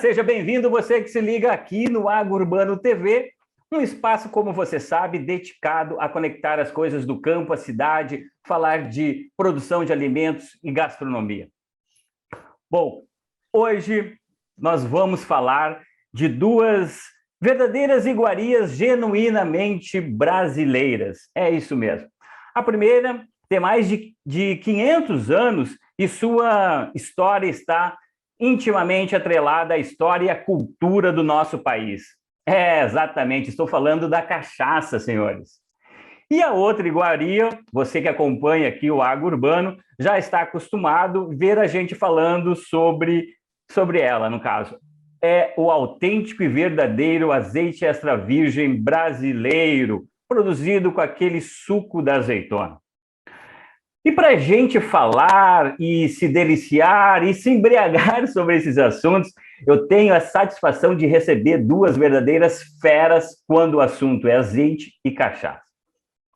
seja bem-vindo você que se liga aqui no Agro Urbano TV, um espaço, como você sabe, dedicado a conectar as coisas do campo à cidade, falar de produção de alimentos e gastronomia. Bom, hoje nós vamos falar de duas verdadeiras iguarias genuinamente brasileiras. É isso mesmo. A primeira tem mais de 500 anos e sua história está intimamente atrelada à história e à cultura do nosso país. É, exatamente, estou falando da cachaça, senhores. E a outra iguaria, você que acompanha aqui o Agro Urbano, já está acostumado a ver a gente falando sobre ela, no caso. É o autêntico e verdadeiro azeite extra virgem brasileiro, produzido com aquele suco da azeitona. E para a gente falar e se deliciar e se embriagar sobre esses assuntos, eu tenho a satisfação de receber duas verdadeiras feras quando o assunto é azeite e cachaça.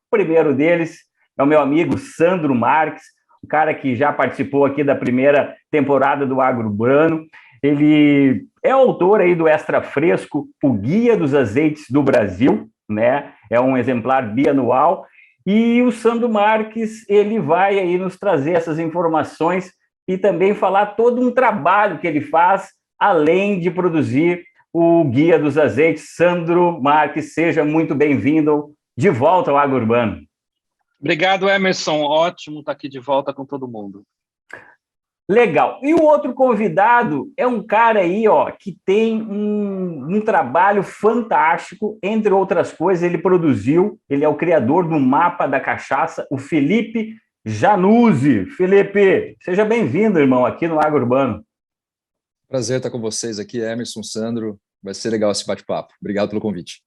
O primeiro deles é o meu amigo Sandro Marques, um cara que já participou aqui da primeira temporada do Agro Urbano. Ele é autor aí do Extra Fresco, o Guia dos Azeites do Brasil, né? É um exemplar bianual. E o Sandro Marques, ele vai aí nos trazer essas informações e também falar todo um trabalho que ele faz, além de produzir o Guia dos Azeites. Sandro Marques, seja muito bem-vindo de volta ao Agro Urbano. Obrigado, Emerson. Ótimo estar aqui de volta com todo mundo. Legal. E o outro convidado é um cara aí, ó, que tem um trabalho fantástico, entre outras coisas, ele é o criador do Mapa da Cachaça, o Felipe Januzzi. Felipe, seja bem-vindo, irmão, aqui no Agro Urbano. Prazer estar com vocês aqui, Emerson, Sandro. Vai ser legal esse bate-papo. Obrigado pelo convite.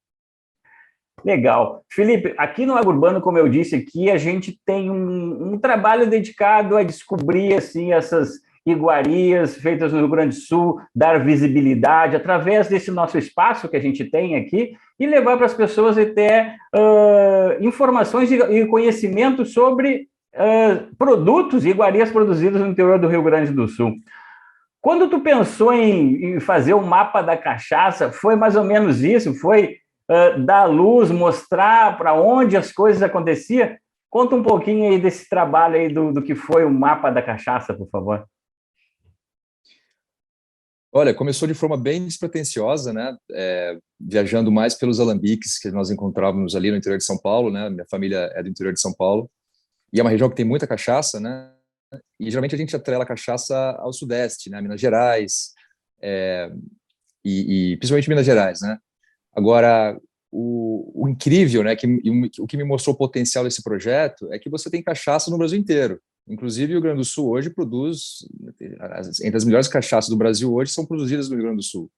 Legal. Felipe, aqui no Agro Urbano, como eu disse aqui, a gente tem um trabalho dedicado a descobrir assim, essas iguarias feitas no Rio Grande do Sul, dar visibilidade através desse nosso espaço que a gente tem aqui e levar para as pessoas até informações e conhecimento sobre produtos e iguarias produzidas no interior do Rio Grande do Sul. Quando tu pensou em fazer o mapa da cachaça, foi mais ou menos isso? Foi dar luz, mostrar para onde as coisas aconteciam? Conta um pouquinho aí desse trabalho aí do que foi o mapa da cachaça, por favor. Olha, começou de forma bem despretensiosa, né? Viajando mais pelos alambiques que nós encontrávamos ali no interior de São Paulo, né? Minha família é do interior de São Paulo e é uma região que tem muita cachaça, né? E geralmente a gente atrela a cachaça ao Sudeste, né? Minas Gerais, e principalmente Minas Gerais, né? Agora, o incrível, né, o que me mostrou o potencial desse projeto é que você tem cachaça no Brasil inteiro. Inclusive, o Rio Grande do Sul hoje produz, entre as melhores cachaças do Brasil hoje são produzidas no Rio Grande do Sul.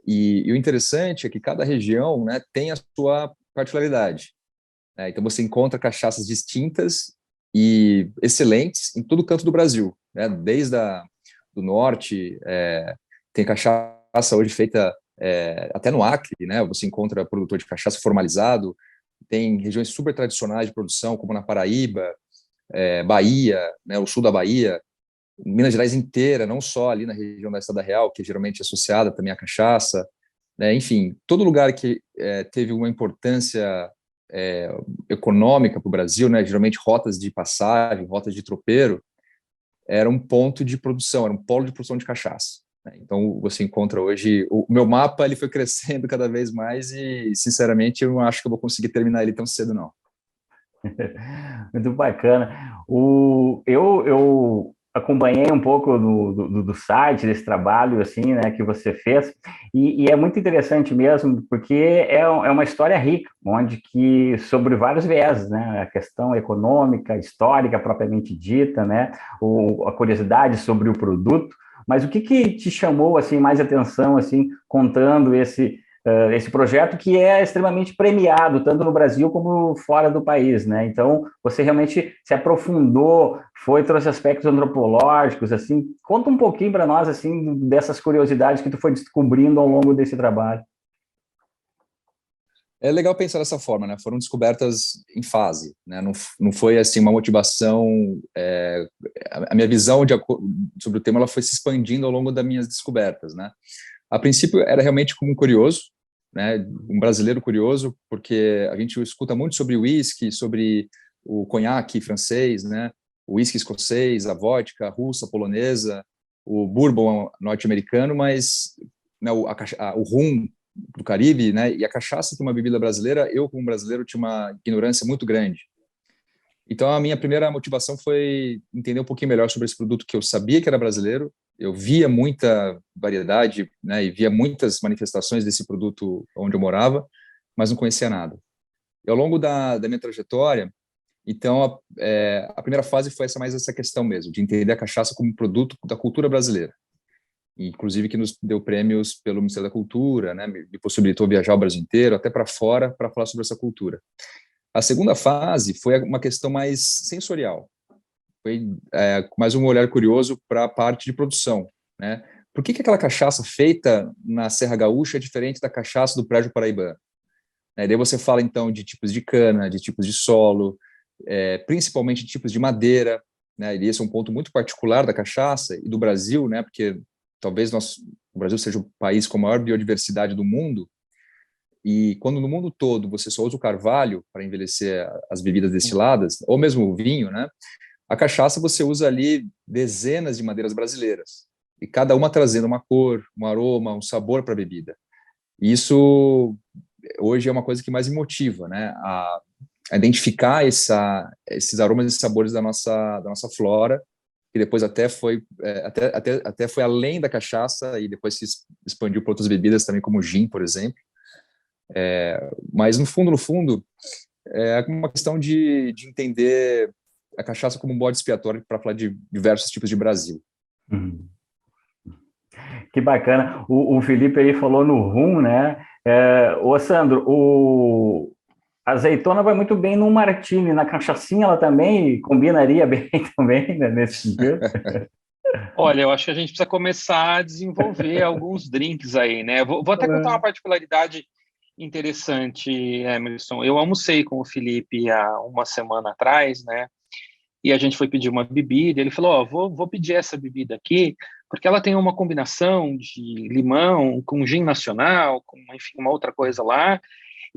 E o interessante é que cada região, né, tem a sua particularidade, né? Então, você encontra cachaças distintas e excelentes em todo canto do Brasil, né? Desde do norte, tem cachaça hoje feita até no Acre, né? Você encontra produtor de cachaça formalizado, tem regiões super tradicionais de produção, como na Paraíba, Bahia, né? O sul da Bahia, Minas Gerais inteira, não só ali na região da Estrada Real, que geralmente é associada também à cachaça, né? Enfim, todo lugar que teve uma importância econômica para o Brasil, né? Geralmente rotas de passagem, rotas de tropeiro, era um ponto de produção, era um polo de produção de cachaça. Então, você encontra hoje... O meu mapa ele foi crescendo cada vez mais e, sinceramente, eu não acho que eu vou conseguir terminar ele tão cedo, não. Muito bacana. Eu acompanhei um pouco do site, desse trabalho assim, né, que você fez, e é muito interessante mesmo, porque é uma história rica, onde que, sobre vários viés, né, a questão econômica, histórica, propriamente dita, né, a curiosidade sobre o produto. Mas o que te chamou assim mais atenção assim contando esse projeto que é extremamente premiado tanto no Brasil como fora do país, né? Então você realmente se aprofundou, trouxe aspectos antropológicos, assim. Conta um pouquinho para nós assim dessas curiosidades que tu foi descobrindo ao longo desse trabalho. É legal pensar dessa forma, né? Foram descobertas em fase, né? Não foi assim uma motivação. A minha visão sobre o tema ela foi se expandindo ao longo das minhas descobertas, né? A princípio era realmente como um curioso, né? Um brasileiro curioso, porque a gente escuta muito sobre o whisky, sobre o conhaque francês, né? O whisky escocês, a vodka russa, polonesa, o bourbon norte-americano, mas né, o rum do Caribe, né? E a cachaça, que é uma bebida brasileira, eu como brasileiro tinha uma ignorância muito grande. Então a minha primeira motivação foi entender um pouquinho melhor sobre esse produto que eu sabia que era brasileiro. Eu via muita variedade, né? E via muitas manifestações desse produto onde eu morava, mas não conhecia nada. E ao longo da minha trajetória, então a primeira fase foi mais essa questão mesmo, de entender a cachaça como produto da cultura brasileira. Inclusive que nos deu prêmios pelo Ministério da Cultura, né? Me possibilitou viajar o Brasil inteiro, até para fora, para falar sobre essa cultura. A segunda fase foi uma questão mais sensorial, foi mais um olhar curioso para a parte de produção, né? Por que aquela cachaça feita na Serra Gaúcha é diferente da cachaça do Prédio Paraibano? Daí você fala então de tipos de cana, de tipos de solo, principalmente de tipos de madeira, né? E esse é um ponto muito particular da cachaça e do Brasil, né? Porque talvez o Brasil seja o país com a maior biodiversidade do mundo, e quando no mundo todo você só usa o carvalho para envelhecer as bebidas destiladas, ou mesmo o vinho, né? A cachaça você usa ali dezenas de madeiras brasileiras, e cada uma trazendo uma cor, um aroma, um sabor para a bebida. E isso hoje é uma coisa que mais me motiva, né? A identificar esses aromas e sabores da nossa flora, que depois até foi além da cachaça e depois se expandiu para outras bebidas também, como o gin, por exemplo. Mas no fundo, é uma questão de entender a cachaça como um bode expiatório para falar de diversos tipos de Brasil. Uhum. Que bacana. O Felipe aí falou no rum, né? Ô, Sandro, a azeitona vai muito bem no martini, na cachaçinha ela também combinaria bem também, né, nesse sentido. Olha, eu acho que a gente precisa começar a desenvolver alguns drinks aí, né? Vou até contar uma particularidade interessante, Emerson. Eu almocei com o Felipe há uma semana atrás, né? E a gente foi pedir uma bebida. Ele falou: vou pedir essa bebida aqui, porque ela tem uma combinação de limão com gin nacional, com enfim, uma outra coisa lá.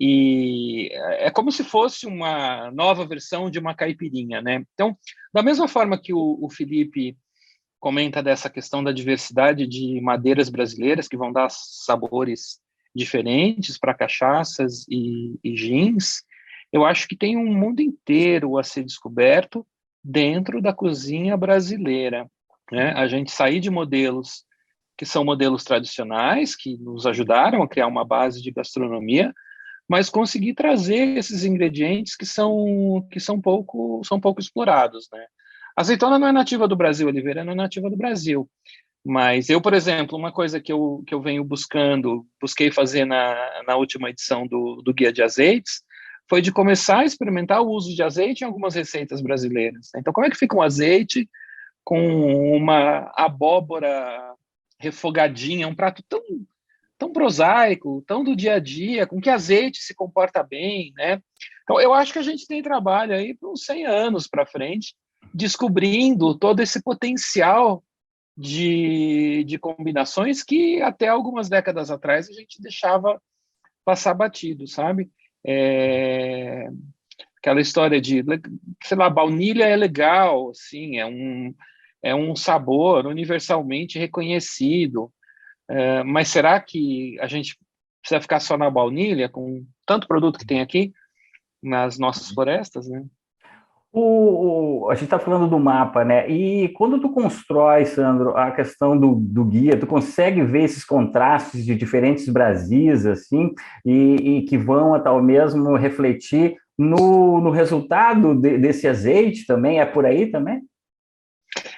E é como se fosse uma nova versão de uma caipirinha, né? Então, da mesma forma que o Felipe comenta dessa questão da diversidade de madeiras brasileiras que vão dar sabores diferentes para cachaças e gins, eu acho que tem um mundo inteiro a ser descoberto dentro da cozinha brasileira, né? A gente sair de modelos que são modelos tradicionais, que nos ajudaram a criar uma base de gastronomia, mas conseguir trazer esses ingredientes que são pouco explorados, né? A azeitona não é nativa do Brasil, a oliveira não é nativa do Brasil. Mas eu, por exemplo, uma coisa que eu venho busquei fazer na última edição do Guia de Azeites, foi de começar a experimentar o uso de azeite em algumas receitas brasileiras. Então, como é que fica um azeite com uma abóbora refogadinha, um prato tão prosaico, tão do dia a dia, com que azeite se comporta bem, né? Então, eu acho que a gente tem trabalho aí por uns 100 anos para frente, descobrindo todo esse potencial de combinações que até algumas décadas atrás a gente deixava passar batido, sabe? Aquela história de, sei lá, baunilha é legal, assim, é um sabor universalmente reconhecido, mas será que a gente precisa ficar só na baunilha, com tanto produto que tem aqui nas nossas florestas, né? A gente está falando do mapa, né? E quando tu constrói, Sandro, a questão do guia, tu consegue ver esses contrastes de diferentes Brasis, assim, e que vão até o mesmo refletir no resultado desse azeite também? É por aí também?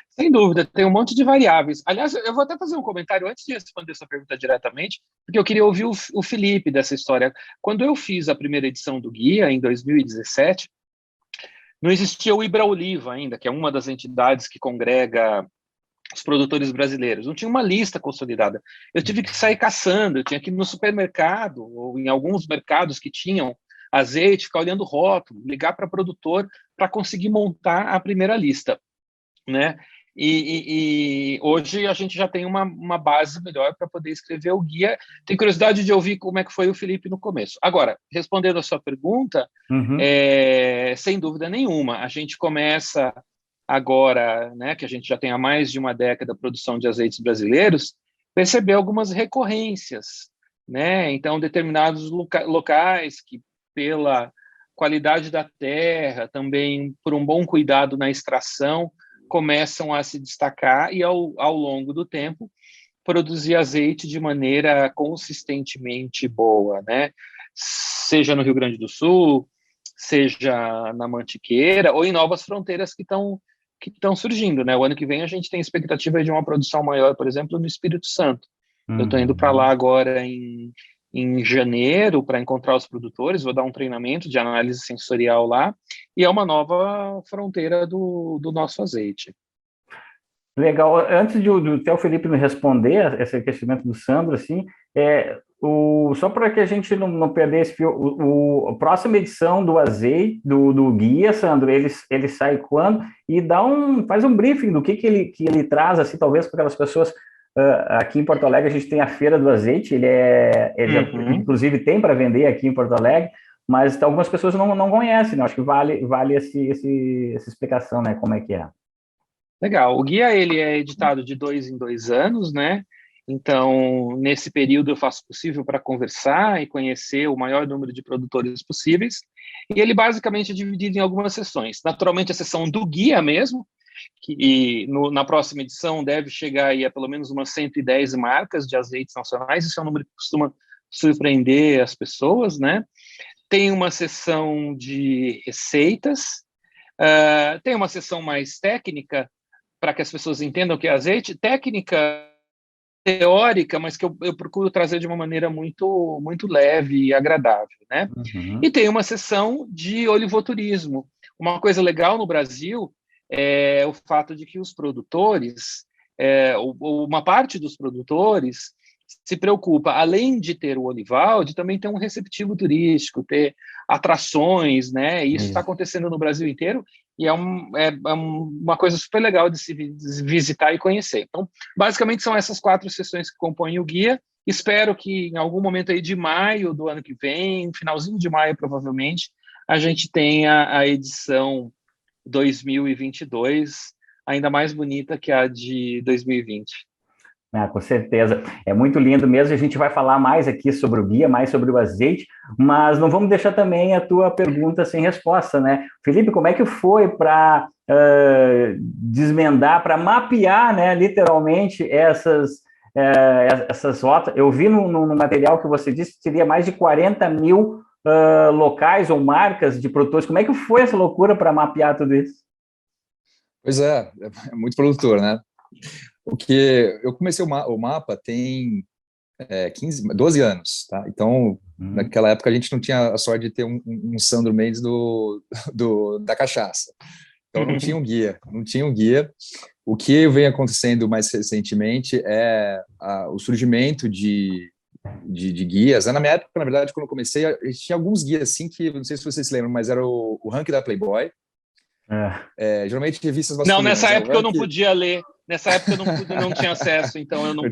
Sem dúvida, tem um monte de variáveis. Aliás, eu vou até fazer um comentário antes de responder essa pergunta diretamente, porque eu queria ouvir o Felipe dessa história. Quando eu fiz a primeira edição do guia, em 2017, não existia o Ibraoliva ainda, que é uma das entidades que congrega os produtores brasileiros, não tinha uma lista consolidada. Eu tive que sair caçando, eu tinha que ir no supermercado, ou em alguns mercados que tinham azeite, ficar olhando o rótulo, ligar para produtor para conseguir montar a primeira lista, né? E hoje a gente já tem uma base melhor para poder escrever o guia. Tem curiosidade de ouvir como é que foi o Felipe no começo. Agora, respondendo a sua pergunta, sem dúvida nenhuma, a gente começa agora, né, que a gente já tem há mais de uma década a produção de azeites brasileiros, perceber algumas recorrências, né? Então, determinados locais que, pela qualidade da terra, também por um bom cuidado na extração, começam a se destacar e, ao longo do tempo, produzir azeite de maneira consistentemente boa, né? Seja no Rio Grande do Sul, seja na Mantiqueira, ou em novas fronteiras que estão surgindo, né? O ano que vem a gente tem expectativa de uma produção maior, por exemplo, no Espírito Santo. Eu estou indo para lá agora em janeiro para encontrar os produtores, vou dar um treinamento de análise sensorial lá, e é uma nova fronteira do nosso azeite. Legal. Antes do até o Felipe me responder esse questionamento do Sandro, assim, só para que a gente não perder esse fio, a próxima edição do azeite, do guia, Sandro, ele sai quando? E faz um briefing do que ele traz, assim, talvez para aquelas pessoas. Aqui em Porto Alegre a gente tem a Feira do Azeite, inclusive tem para vender aqui em Porto Alegre, mas algumas pessoas não conhecem, né? Acho que vale essa explicação, né? Como é que é. Legal. O guia ele é editado de 2 em 2 anos, né? Então, nesse período eu faço o possível para conversar e conhecer o maior número de produtores possíveis. E ele basicamente é dividido em algumas sessões. Naturalmente, a sessão do guia mesmo, que na próxima edição deve chegar aí a pelo menos umas 110 marcas de azeites nacionais. Isso é um número que costuma surpreender as pessoas, né? Tem uma sessão de receitas, tem uma sessão mais técnica, para que as pessoas entendam o que é azeite, técnica teórica, mas que eu procuro trazer de uma maneira muito, muito leve e agradável, né? E tem uma sessão de olivoturismo. Uma coisa legal no Brasil é o fato de que os produtores, uma parte dos produtores se preocupa, além de ter o olival, de também ter um receptivo turístico, ter atrações, né? Isso está acontecendo no Brasil inteiro e é uma coisa super legal de se visitar e conhecer. Então, basicamente, são essas 4 sessões que compõem o guia. Espero que em algum momento aí de maio do ano que vem, finalzinho de maio, provavelmente, a gente tenha a edição 2022 ainda mais bonita que a de 2020. Com certeza. É muito lindo mesmo. A gente vai falar mais aqui sobre o guia, mais sobre o azeite, mas não vamos deixar também a tua pergunta sem resposta, né? Felipe, como é que foi para desvendar, para mapear, né, literalmente, essas rotas? Eu vi no material que você disse que teria mais de 40 mil locais ou marcas de produtores. Como é que foi essa loucura para mapear tudo isso? Pois é muito produtor, né? Porque eu comecei o mapa tem 12 anos, tá? Então, naquela época a gente não tinha a sorte de ter um Sandro Mendes da cachaça. Então, não tinha um guia. O que vem acontecendo mais recentemente é o surgimento de guias. Na minha época, na verdade, quando eu comecei, a gente tinha alguns guias assim que, não sei se vocês se lembram, mas era o ranking da Playboy. Geralmente revistas masculinas. Não, nessa época eu não podia ler. Nessa época eu não tinha acesso, então eu não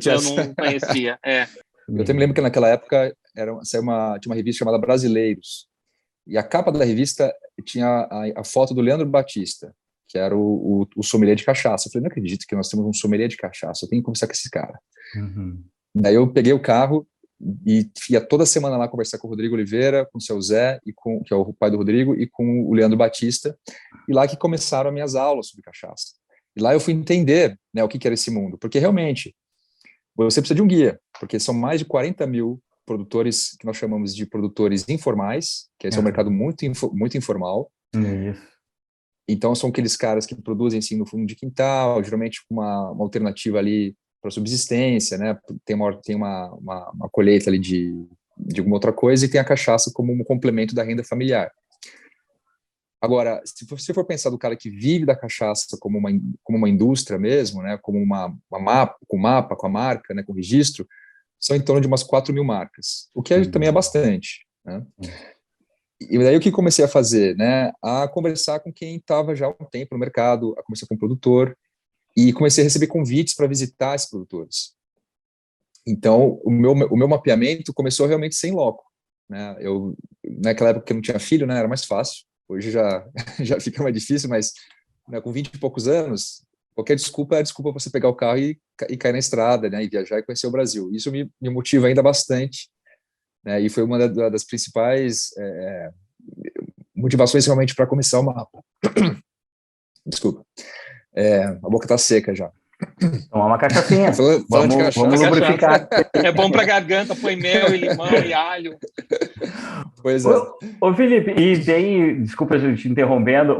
conhecia. Eu também lembro que naquela época tinha uma revista chamada Brasileiros. E a capa da revista tinha a foto do Leandro Batista, que era o sommelier de cachaça. Eu falei, não acredito que nós temos um sommelier de cachaça, eu tenho que conversar com esse cara. Daí eu peguei o carro e ia toda semana lá conversar com o Rodrigo Oliveira, com o seu Zé, que é o pai do Rodrigo, e com o Leandro Batista. E lá que começaram as minhas aulas sobre cachaça. E lá eu fui entender, né, o que era esse mundo. Porque realmente, você precisa de um guia, porque são mais de 40 mil produtores que nós chamamos de produtores informais, que esse é um mercado muito informal. Isso. Então, são aqueles caras que produzem assim, no fundo de quintal, geralmente com uma alternativa ali para subsistência, né? Tem uma colheita ali de alguma outra coisa e tem a cachaça como um complemento da renda familiar. Agora, se você for pensar do cara que vive da cachaça como uma indústria mesmo, né, como uma mapa, com a marca, né, com registro, são em torno de umas 4.000 marcas, o que também é bastante, né? E daí o que comecei a fazer, né, a conversar com quem estava já há um tempo no mercado, a conversar com o produtor, e comecei a receber convites para visitar esses produtores. Então, o meu mapeamento começou realmente sem loco, né? Eu, naquela época que eu não tinha filho, né, era mais fácil. Hoje já, já fica mais difícil, mas, né, com 20 e poucos anos, qualquer desculpa é desculpa para você pegar o carro e cair na estrada, né, e viajar e conhecer o Brasil. Isso me motiva ainda bastante, né, e foi uma das principais motivações realmente para começar o mapa. Desculpa. A boca está seca já. Tomar uma cachaçinha. falando de cachaça. Vamos lubrificar. É bom para a garganta, põe mel e limão e alho. Pois é. Ô Felipe, e tem, desculpa eu te interrompendo,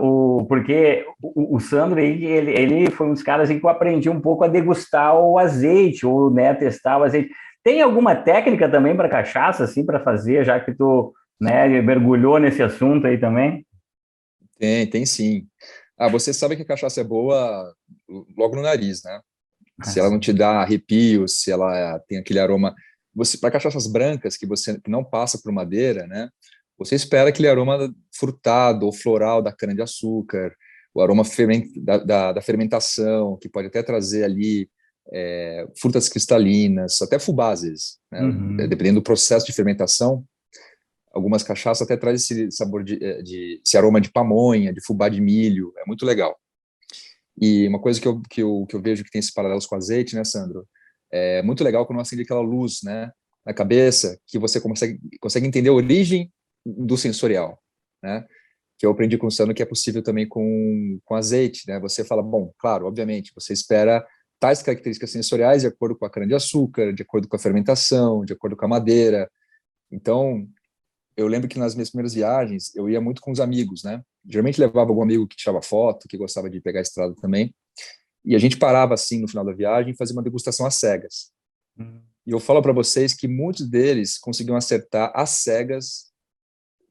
porque o Sandro aí, ele foi um dos caras em que eu aprendi um pouco a degustar o azeite, ou, né, testar o azeite. Tem alguma técnica também para cachaça, assim, para fazer, já que tu, né, mergulhou nesse assunto aí também? Tem sim. Você sabe que a cachaça é boa logo no nariz, né? Se ela não te dá arrepios, se ela tem aquele aroma... Para cachaças brancas que não passa por madeira, né? Você espera aquele aroma frutado ou floral da cana-de-açúcar, o aroma da fermentação, que pode até trazer ali frutas cristalinas, até fubá, às vezes, né? Dependendo do processo de fermentação, algumas cachaças até trazem esse sabor esse aroma de pamonha, de fubá de milho, é muito legal. E uma coisa que eu vejo que tem esses paralelos com azeite, né, Sandro? É muito legal quando acende aquela luz, né, na cabeça, que você consegue entender a origem do sensorial, né? Que eu aprendi com o Sandro que é possível também com azeite, né? Você fala, bom, claro, obviamente, você espera tais características sensoriais de acordo com a cana-de-açúcar, de acordo com a fermentação, de acordo com a madeira. Então, eu lembro que nas minhas primeiras viagens, eu ia muito com os amigos, né? Geralmente levava algum amigo que tirava foto, que gostava de pegar a estrada também. E a gente parava, assim, no final da viagem, e fazia uma degustação às cegas. E eu falo para vocês que muitos deles conseguiam acertar às cegas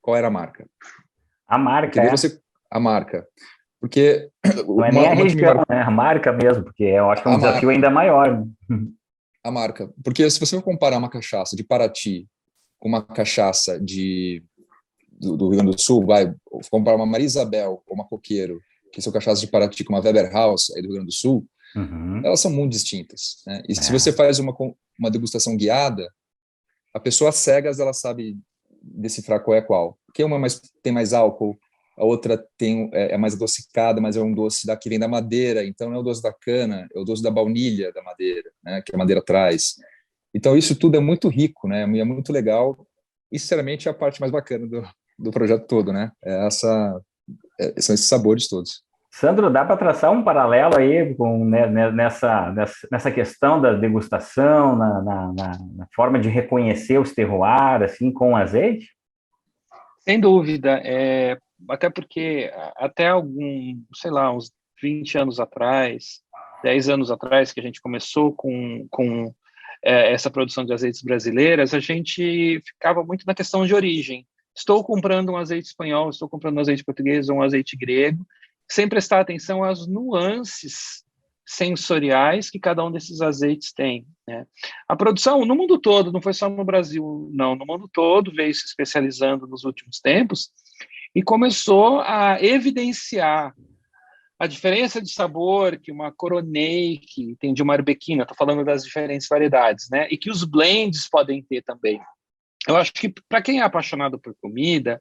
qual era a marca. A marca, A marca. Porque... Não é nem a região, né? A marca mesmo, porque eu acho que é um desafio ainda maior. A marca. Porque se você for comparar uma cachaça de Paraty com uma cachaça do Rio Grande do Sul, comparar uma Maria Isabel ou uma Coqueiro, que são cachaças de Paraty, com uma Weber House aí do Rio Grande do Sul, elas são muito distintas, né? E se você faz uma degustação guiada, a pessoa às cegas, ela sabe decifrar qual é qual. Porque uma tem mais álcool, a outra é mais adocicada, mas é um doce que vem da madeira, então não é o doce da cana, é o doce da baunilha da madeira, né, que a madeira traz. Então isso tudo é muito rico, né, e é muito legal, e sinceramente é a parte mais bacana do projeto todo, né, são esses sabores todos. Sandro, dá para traçar um paralelo aí nessa questão da degustação, na forma de reconhecer os terroirs, assim, com azeite? Sem dúvida, até porque até uns 20 anos atrás, 10 anos atrás, que a gente começou com essa produção de azeites brasileiras, a gente ficava muito na questão de origem. Estou comprando um azeite espanhol, estou comprando um azeite português ou um azeite grego, sem prestar atenção às nuances sensoriais que cada um desses azeites tem, né? A produção no mundo todo, não foi só no Brasil, não, no mundo todo veio se especializando nos últimos tempos e começou a evidenciar a diferença de sabor que uma Coronet tem de uma Arbequina, estou falando das diferentes variedades, né? E que os blends podem ter também. Eu acho que para quem é apaixonado por comida,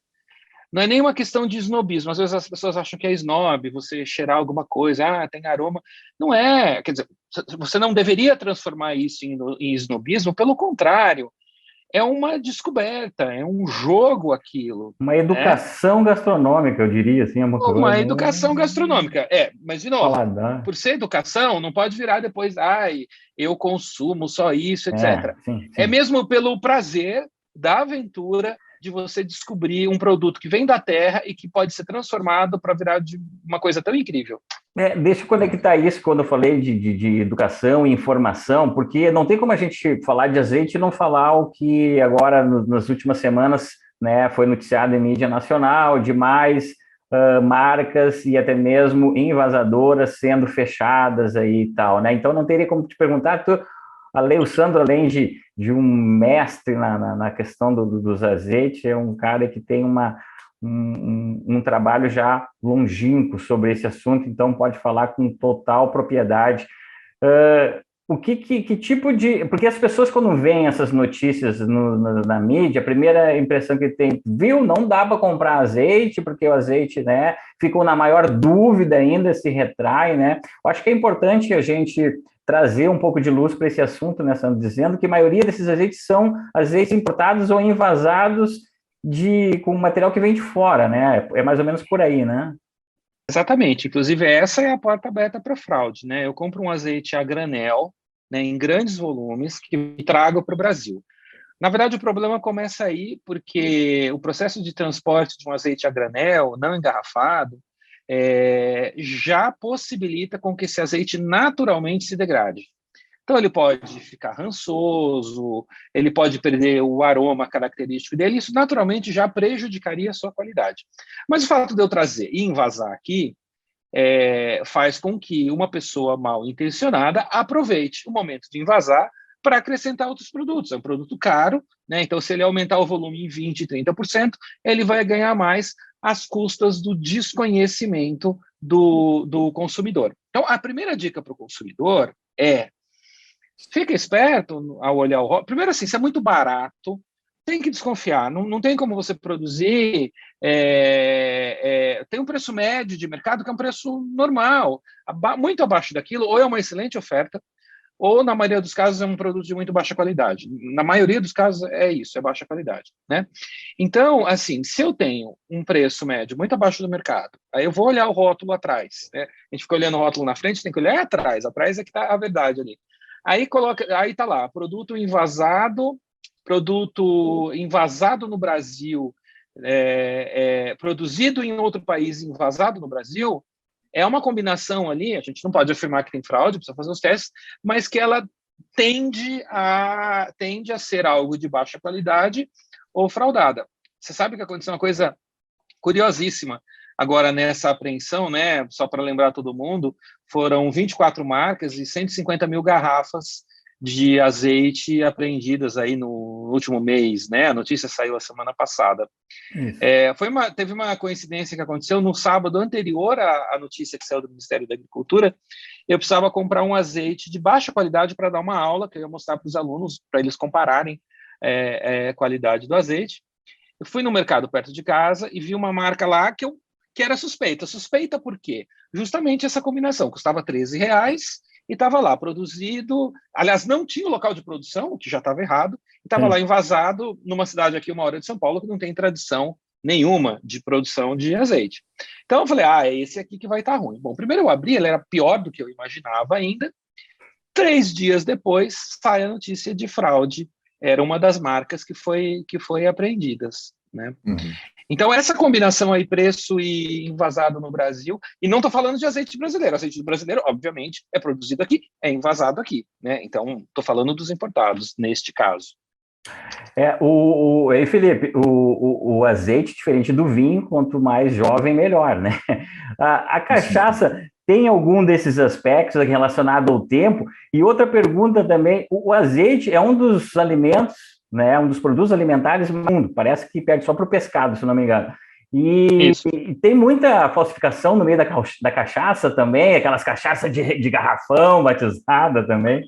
não é nem uma questão de snobismo. Às vezes as pessoas acham que é snob, você cheirar alguma coisa, tem aroma. Não é, quer dizer, você não deveria transformar isso em snobismo, pelo contrário, é uma descoberta, é um jogo aquilo. Uma educação gastronômica, eu diria, assim, uma educação gastronômica, mas de novo, por ser educação, não pode virar depois, eu consumo só isso, etc. Sim. É mesmo pelo prazer da aventura de você descobrir um produto que vem da terra e que pode ser transformado para virar de uma coisa tão incrível. Deixa eu conectar isso quando eu falei de educação e informação, porque não tem como a gente falar de azeite e não falar o que agora, nas últimas semanas, né, foi noticiado em mídia nacional, demais marcas e até mesmo envasadoras sendo fechadas aí e tal, né? Então não teria como te perguntar, o Sandro, além de um mestre na questão dos azeites, é um cara que tem um trabalho já longínquo sobre esse assunto, então pode falar com total propriedade. Que tipo de... Porque as pessoas, quando veem essas notícias na mídia, a primeira impressão que tem, viu, não dá para comprar azeite, porque o azeite, né, ficou na maior dúvida ainda, se retrai, né? Eu acho que é importante a gente trazer um pouco de luz para esse assunto, né, Sandro, dizendo que a maioria desses azeites são azeites importados ou envasados com material que vem de fora, né? É mais ou menos por aí, né? Exatamente. Inclusive, essa é a porta aberta para fraude, né? Eu compro um azeite a granel, né, em grandes volumes, que trago para o Brasil. Na verdade, o problema começa aí porque o processo de transporte de um azeite a granel, não engarrafado, já possibilita com que esse azeite naturalmente se degrade. Então, ele pode ficar rançoso, ele pode perder o aroma característico dele, isso naturalmente já prejudicaria a sua qualidade. Mas o fato de eu trazer e envasar aqui faz com que uma pessoa mal intencionada aproveite o momento de envasar para acrescentar outros produtos. É um produto caro, né? Então, se ele aumentar o volume em 20%, 30%, ele vai ganhar mais às custas do desconhecimento do consumidor. Então, a primeira dica para o consumidor é: fica esperto ao olhar o rótulo. Primeiro, assim, se é muito barato, tem que desconfiar. Não tem como você produzir. Tem um preço médio de mercado que é um preço normal, muito abaixo daquilo, ou é uma excelente oferta, ou, na maioria dos casos, é um produto de muito baixa qualidade. Na maioria dos casos é isso, é baixa qualidade, né? Então, assim, se eu tenho um preço médio muito abaixo do mercado, aí eu vou olhar o rótulo atrás, né? A gente fica olhando o rótulo na frente, tem que olhar atrás é que está a verdade ali. Aí tá lá, produto envasado no Brasil, produzido em outro país, envasado no Brasil. É uma combinação ali, a gente não pode afirmar que tem fraude, precisa fazer os testes, mas que ela tende a ser algo de baixa qualidade ou fraudada. Você sabe que aconteceu uma coisa curiosíssima agora nessa apreensão, né? Só para lembrar todo mundo, foram 24 marcas e 150 mil garrafas de azeite apreendidas aí no último mês, né? A notícia saiu a semana passada. Teve uma coincidência que aconteceu no sábado anterior à notícia que saiu do Ministério da Agricultura. Eu precisava comprar um azeite de baixa qualidade para dar uma aula que eu ia mostrar para os alunos, para eles compararem a qualidade do azeite. Eu fui no mercado perto de casa e vi uma marca lá que era suspeita. Suspeita por quê? Justamente essa combinação. Custava R$13 e estava lá produzido. Aliás, não tinha o local de produção, o que já estava errado, e estava lá envasado numa cidade aqui, 1 hora de São Paulo, que não tem tradição nenhuma de produção de azeite. Então eu falei, é esse aqui que vai estar ruim. Bom, primeiro eu abri, ele era pior do que eu imaginava ainda. 3 dias depois, sai a notícia de fraude. Era uma das marcas que foi apreendidas, né? Uhum. Então, essa combinação aí, preço e envasado no Brasil, e não estou falando de azeite brasileiro. Azeite brasileiro, obviamente, é produzido aqui, é envasado aqui, né? Então, estou falando dos importados, neste caso. Felipe, o azeite, diferente do vinho, quanto mais jovem, melhor, né? A cachaça tem algum desses aspectos relacionado ao tempo? E outra pergunta também, o azeite é um dos alimentos, né, um dos produtos alimentares do mundo, parece que perde só para o pescado, se não me engano. E tem muita falsificação no meio da cachaça também, aquelas cachaças de garrafão batizada também.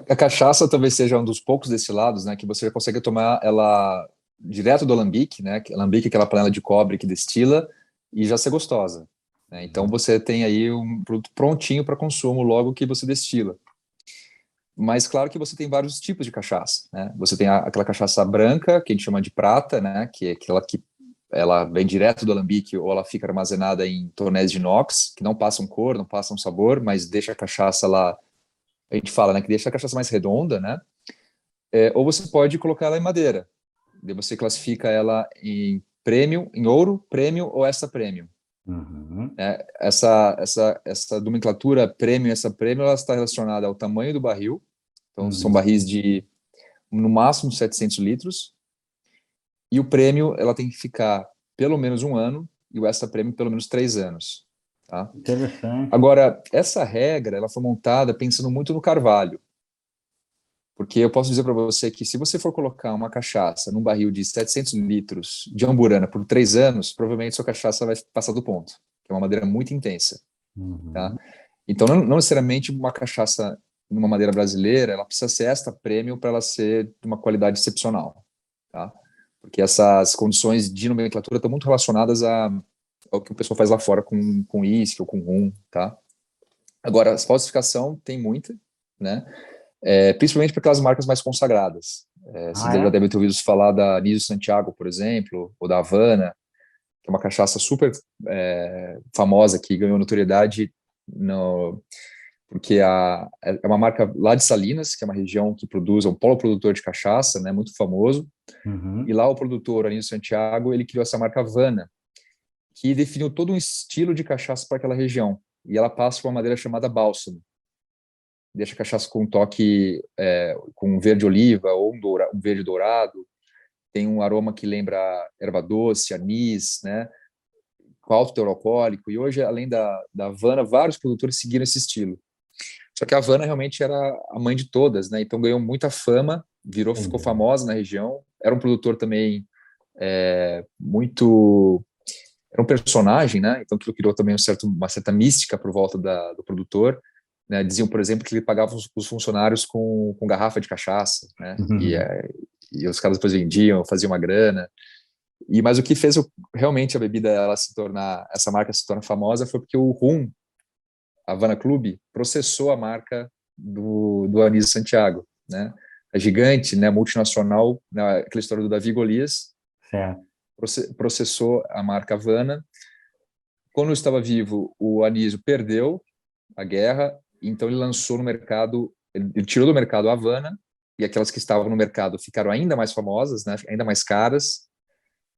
A cachaça talvez seja um dos poucos destilados, né, que você consegue tomar ela direto do alambique, né? Alambique é aquela panela de cobre que destila e já ser gostosa, né? Então você tem aí um produto prontinho para consumo logo que você destila. Mas claro que você tem vários tipos de cachaça, né? Você tem aquela cachaça branca, que a gente chama de prata, né? Que é aquela que ela vem direto do alambique ou ela fica armazenada em tonéis de inox, que não passam cor, não passam sabor, mas deixa a cachaça lá. A gente fala, né, que deixa a cachaça mais redonda, né? Ou você pode colocar ela em madeira. Daí você classifica ela em premium, em ouro, premium ou extra premium. Uhum. Essa nomenclatura premium, essa premium, ela está relacionada ao tamanho do barril. Então, são barris de, no máximo, 700 litros. E o premium, ela tem que ficar pelo menos 1 ano e o extra prêmio pelo menos 3 anos. Tá? Interessante. Agora, essa regra ela foi montada pensando muito no carvalho. Porque eu posso dizer para você que se você for colocar uma cachaça num barril de 700 litros de amburana por 3 anos, provavelmente sua cachaça vai passar do ponto, que é uma madeira muito intensa. Tá? Então, não necessariamente uma cachaça numa madeira brasileira, ela precisa ser extra premium para ela ser de uma qualidade excepcional. Tá? Porque essas condições de nomenclatura estão muito relacionadas ao que o pessoal faz lá fora com uísque ou com rum. Tá? Agora, a falsificação tem muita, né? Principalmente para aquelas marcas mais consagradas. Você já deve ter ouvido falar da Anísio Santiago, por exemplo, ou da Havana, que é uma cachaça super famosa, que ganhou notoriedade porque é uma marca lá de Salinas, que é uma região que produz, é um polo produtor de cachaça, né, muito famoso, e lá o produtor, Anísio Santiago, ele criou essa marca Havana, que definiu todo um estilo de cachaça para aquela região, e ela passa por uma madeira chamada bálsamo, deixa a cachaça com um toque com verde oliva ou um verde dourado, tem um aroma que lembra erva doce, anis, né, com alto teor alcoólico, e hoje, além da Havana, vários produtores seguiram esse estilo. Só que a Havana realmente era a mãe de todas, né, então ganhou muita fama, ficou famosa na região, era um produtor também muito... Era um personagem, né, então aquilo criou também uma certa mística por volta do produtor. Né, diziam, por exemplo, que ele pagava os funcionários com garrafa de cachaça, né, e os caras depois vendiam, faziam uma grana. Mas o que fez realmente a bebida essa marca se tornar famosa foi porque o rum, a Havana Club, processou a marca do Anísio Santiago, né, a gigante, né, multinacional, né, aquela história do Davi Golias, processou a marca Havana. Quando estava vivo, o Anísio perdeu a guerra. Então ele lançou no mercado, ele tirou do mercado a Havana, e aquelas que estavam no mercado ficaram ainda mais famosas, né, ainda mais caras.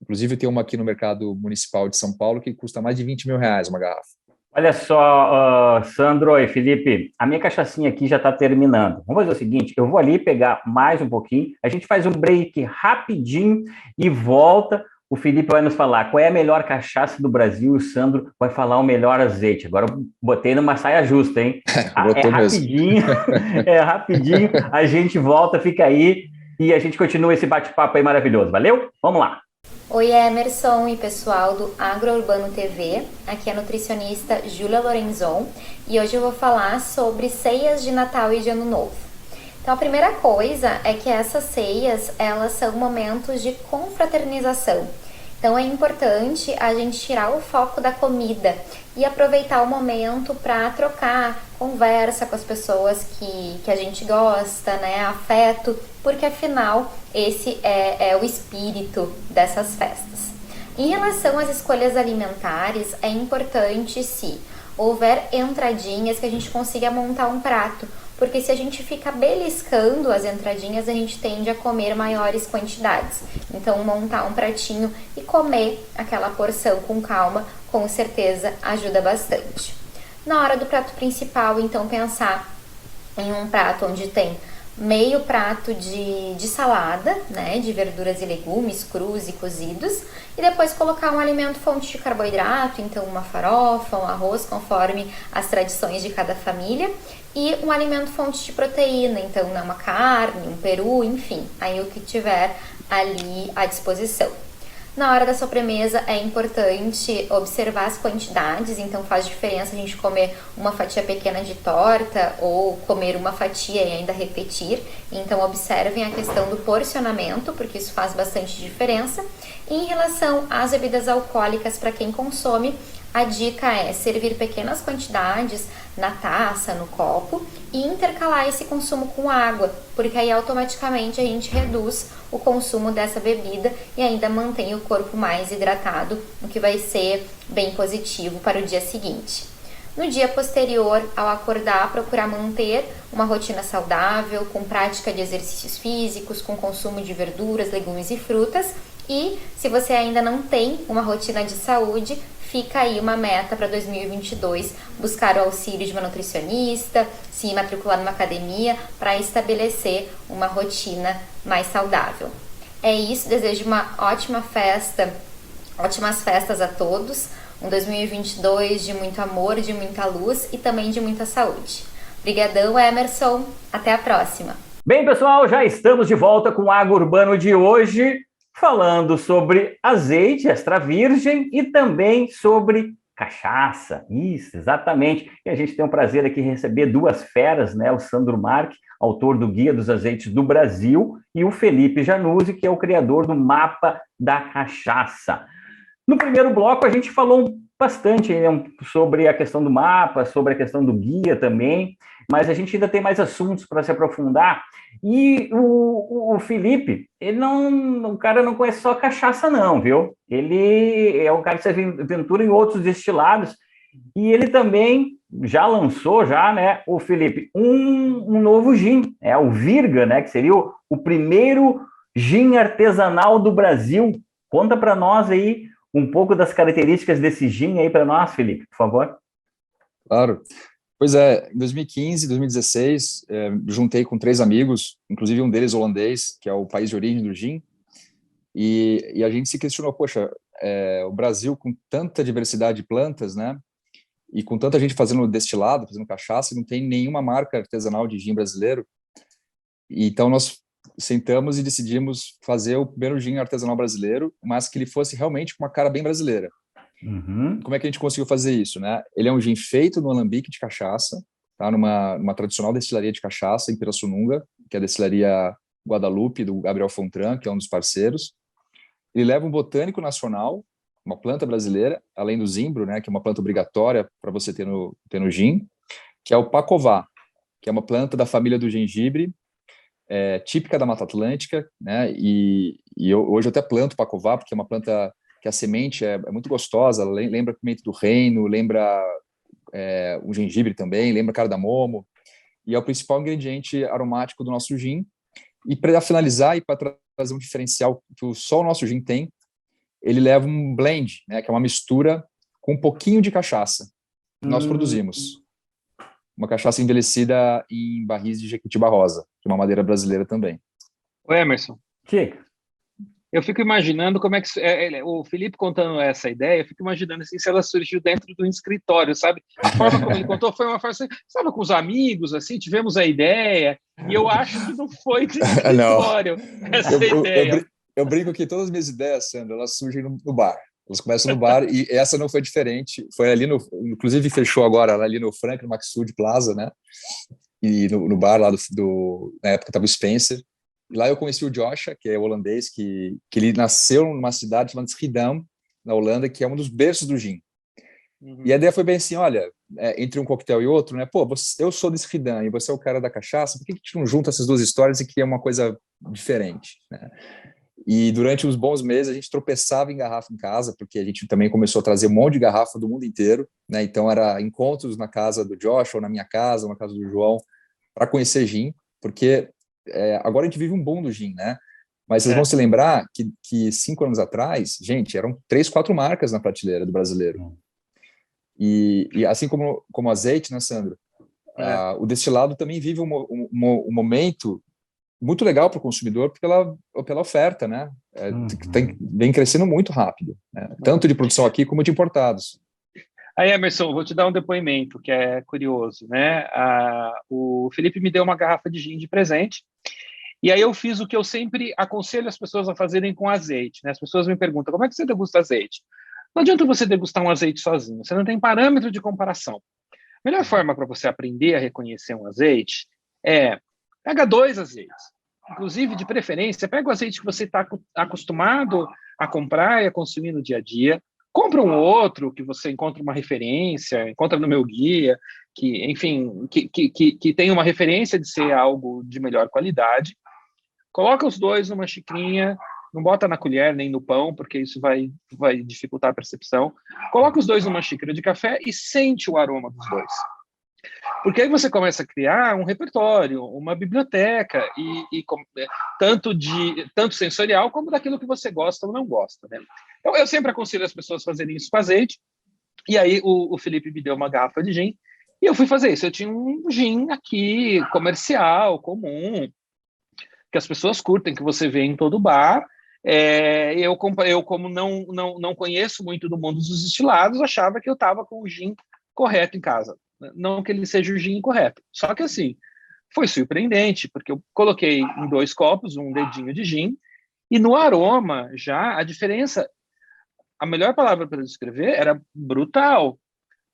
Inclusive tem uma aqui no mercado municipal de São Paulo que custa mais de R$20 mil uma garrafa. Olha só, Sandro e Felipe, a minha cachaçinha aqui já está terminando. Vamos fazer o seguinte, eu vou ali pegar mais um pouquinho, a gente faz um break rapidinho e volta. O Felipe vai nos falar qual é a melhor cachaça do Brasil e o Sandro vai falar o melhor azeite. Agora eu botei numa saia justa, hein? É rapidinho, é rapidinho. A gente volta, fica aí e a gente continua esse bate-papo aí maravilhoso. Valeu? Vamos lá. Oi, Emerson e pessoal do Agrourbano TV. Aqui é a nutricionista Júlia Lorenzon e hoje eu vou falar sobre ceias de Natal e de Ano Novo. Então, a primeira coisa é que essas ceias, elas são momentos de confraternização. Então, é importante a gente tirar o foco da comida e aproveitar o momento para trocar, conversa com as pessoas que a gente gosta, né? Afeto, porque afinal, esse é o espírito dessas festas. Em relação às escolhas alimentares, é importante se houver entradinhas que a gente consiga montar um prato. Porque se a gente fica beliscando as entradinhas, a gente tende a comer maiores quantidades. Então, montar um pratinho e comer aquela porção com calma, com certeza ajuda bastante. Na hora do prato principal, então, pensar em um prato onde tem meio prato de salada, né, de verduras e legumes crus e cozidos, e depois colocar um alimento fonte de carboidrato, então uma farofa, um arroz, conforme as tradições de cada família, e um alimento fonte de proteína, então uma carne, um peru, enfim, aí o que tiver ali à disposição. Na hora da sobremesa é importante observar as quantidades, então faz diferença a gente comer uma fatia pequena de torta ou comer uma fatia e ainda repetir. Então observem a questão do porcionamento, porque isso faz bastante diferença. E em relação às bebidas alcoólicas, para quem consome, a dica é servir pequenas quantidades na taça, no copo e intercalar esse consumo com água, porque aí automaticamente a gente reduz o consumo dessa bebida e ainda mantém o corpo mais hidratado, o que vai ser bem positivo para o dia seguinte. No dia posterior, ao acordar, procurar manter uma rotina saudável, com prática de exercícios físicos, com consumo de verduras, legumes e frutas. E se você ainda não tem uma rotina de saúde, fica aí uma meta para 2022, buscar o auxílio de uma nutricionista, se matricular numa academia para estabelecer uma rotina mais saudável. É isso, desejo uma ótima festa Ótimas festas a todos, um 2022 de muito amor, de muita luz e também de muita saúde. Obrigadão, Emerson. Até a próxima. Bem, pessoal, já estamos de volta com o Agro Urbano de hoje, falando sobre azeite extra virgem e também sobre cachaça. Isso, exatamente. E a gente tem o prazer aqui de receber duas feras, né? O Sandro Marque, autor do Guia dos Azeites do Brasil, e o Felipe Januzzi, que é o criador do Mapa da Cachaça. No primeiro bloco, a gente falou bastante sobre a questão do mapa, sobre a questão do guia também, mas a gente ainda tem mais assuntos para se aprofundar. E o Felipe, o cara não conhece só cachaça não, viu? Ele é um cara que se aventura em outros destilados, e ele também já lançou, né, o Felipe, um novo gin, o Virga, né, que seria o primeiro gin artesanal do Brasil. Conta para nós aí um pouco das características desse gin aí para nós, Felipe, por favor. Claro. Pois é, em 2015, 2016, juntei com 3 amigos, inclusive um deles holandês, que é o país de origem do gin, e a gente se questionou, poxa, o Brasil com tanta diversidade de plantas, né, e com tanta gente fazendo destilado, fazendo cachaça, não tem nenhuma marca artesanal de gin brasileiro, e então nós sentamos e decidimos fazer o primeiro gin artesanal brasileiro, mas que ele fosse realmente com uma cara bem brasileira. Uhum. Como é que a gente conseguiu fazer isso, né? Ele é um gin feito no alambique de cachaça, tá? numa tradicional destilaria de cachaça em Pirassununga, que é a destilaria Guadalupe, do Gabriel Fontran, que é um dos parceiros. Ele leva um botânico nacional, uma planta brasileira, além do zimbro, né, que é uma planta obrigatória para você ter no gin, que é o pacová, que é uma planta da família do gengibre, típica da Mata Atlântica, né? Hoje eu até planto pacová, porque é uma planta que a semente é muito gostosa, lembra pimenta do reino, lembra o gengibre também, lembra cardamomo, e é o principal ingrediente aromático do nosso gin. E para finalizar e para trazer um diferencial que só o nosso gin tem, ele leva um blend, né, que é uma mistura com um pouquinho de cachaça que nós produzimos. Uma cachaça envelhecida em barris de Jequitibá Rosa, que é uma madeira brasileira também. O Emerson. Que? Eu fico imaginando como é que... o Felipe contando essa ideia, eu fico imaginando assim, se ela surgiu dentro do escritório, sabe? A forma como ele contou foi uma forma assim, estava com os amigos, assim, tivemos a ideia, e eu acho que não foi do escritório essa ideia. Eu brinco que todas as minhas ideias, Sandra, elas surgem no bar. Elas começam no bar, e essa não foi diferente. Foi ali inclusive fechou agora ali no Frank, no Maxud Plaza, né? E no bar lá na época estava o Spencer. E lá eu conheci o Joshua, que é holandês, que ele nasceu numa cidade chamada Schiedam, na Holanda, que é um dos berços do gin. Uhum. E a ideia foi bem assim, olha, entre um coquetel e outro, né? Pô, eu sou de Schiedam e você é o cara da cachaça, por que a gente não junta essas duas histórias e cria uma coisa diferente, né? E durante uns bons meses a gente tropeçava em garrafa em casa, porque a gente também começou a trazer um monte de garrafa do mundo inteiro, né? Então era encontros na casa do Joshua, ou na minha casa, ou na casa do João, para conhecer gin, porque agora a gente vive um boom do gin, né? Mas vocês vão se lembrar que 5 anos atrás, gente, eram 3, 4 marcas na prateleira do brasileiro. E assim como azeite, né, Sandro? O destilado também vive um momento muito legal para o consumidor pela oferta, né? Vem crescendo muito rápido, né? Tanto de produção aqui como de importados. Aí, Emerson, vou te dar um depoimento que é curioso, né? O Felipe me deu uma garrafa de gin de presente, e aí eu fiz o que eu sempre aconselho as pessoas a fazerem com azeite, né? As pessoas me perguntam, como é que você degusta azeite? Não adianta você degustar um azeite sozinho, você não tem parâmetro de comparação. A melhor forma para você aprender a reconhecer um azeite pega 2 azeites, inclusive, de preferência, pega o azeite que você está acostumado a comprar e a consumir no dia a dia, compra um outro que você encontra uma referência, encontra no meu guia, que, enfim, que tem uma referência de ser algo de melhor qualidade, coloca os 2 numa xicrinha, não bota na colher nem no pão, porque isso vai dificultar a percepção, coloca os 2 numa xícara de café e sente o aroma dos 2. Porque aí você começa a criar um repertório, uma biblioteca, tanto sensorial como daquilo que você gosta ou não gosta, né? Então, eu sempre aconselho as pessoas fazerem isso com azeite, e aí o Felipe me deu uma garrafa de gin, e eu fui fazer isso. Eu tinha um gin aqui, comercial, comum, que as pessoas curtem, que você vê em todo bar, eu como não conheço muito do mundo dos destilados, achava que eu estava com o gin correto em casa. Não que ele seja o gin incorreto. Só que, assim, foi surpreendente, porque eu coloquei em 2 copos um dedinho de gin, e no aroma, já, a diferença, a melhor palavra para descrever era brutal,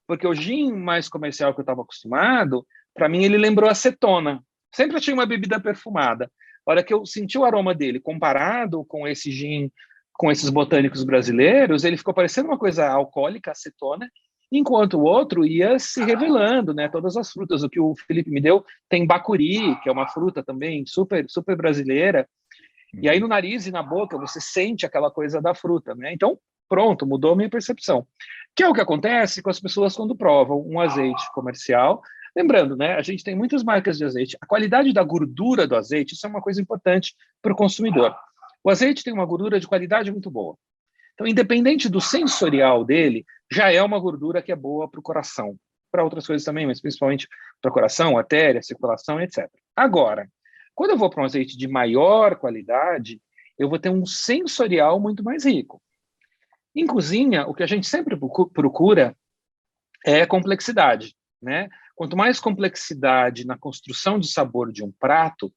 porque o gin mais comercial que eu estava acostumado, para mim ele lembrou acetona. Sempre achei uma bebida perfumada. A hora que eu senti o aroma dele, comparado com esse gin, com esses botânicos brasileiros, ele ficou parecendo uma coisa alcoólica, acetona, enquanto o outro ia se revelando, né? Todas as frutas. O que o Felipe me deu tem bacuri, que é uma fruta também super, super brasileira. E aí no nariz e na boca você sente aquela coisa da fruta, né? Então, pronto, mudou a minha percepção. Que é o que acontece com as pessoas quando provam um azeite comercial. Lembrando, né? A gente tem muitas marcas de azeite. A qualidade da gordura do azeite, isso é uma coisa importante para o consumidor. O azeite tem uma gordura de qualidade muito boa. Então, independente do sensorial dele, já é uma gordura que é boa para o coração. Para outras coisas também, mas principalmente para o coração, artéria, circulação, etc. Agora, quando eu vou para um azeite de maior qualidade, eu vou ter um sensorial muito mais rico. Em cozinha, o que a gente sempre procura é complexidade, né? Quanto mais complexidade na construção de sabor de um prato,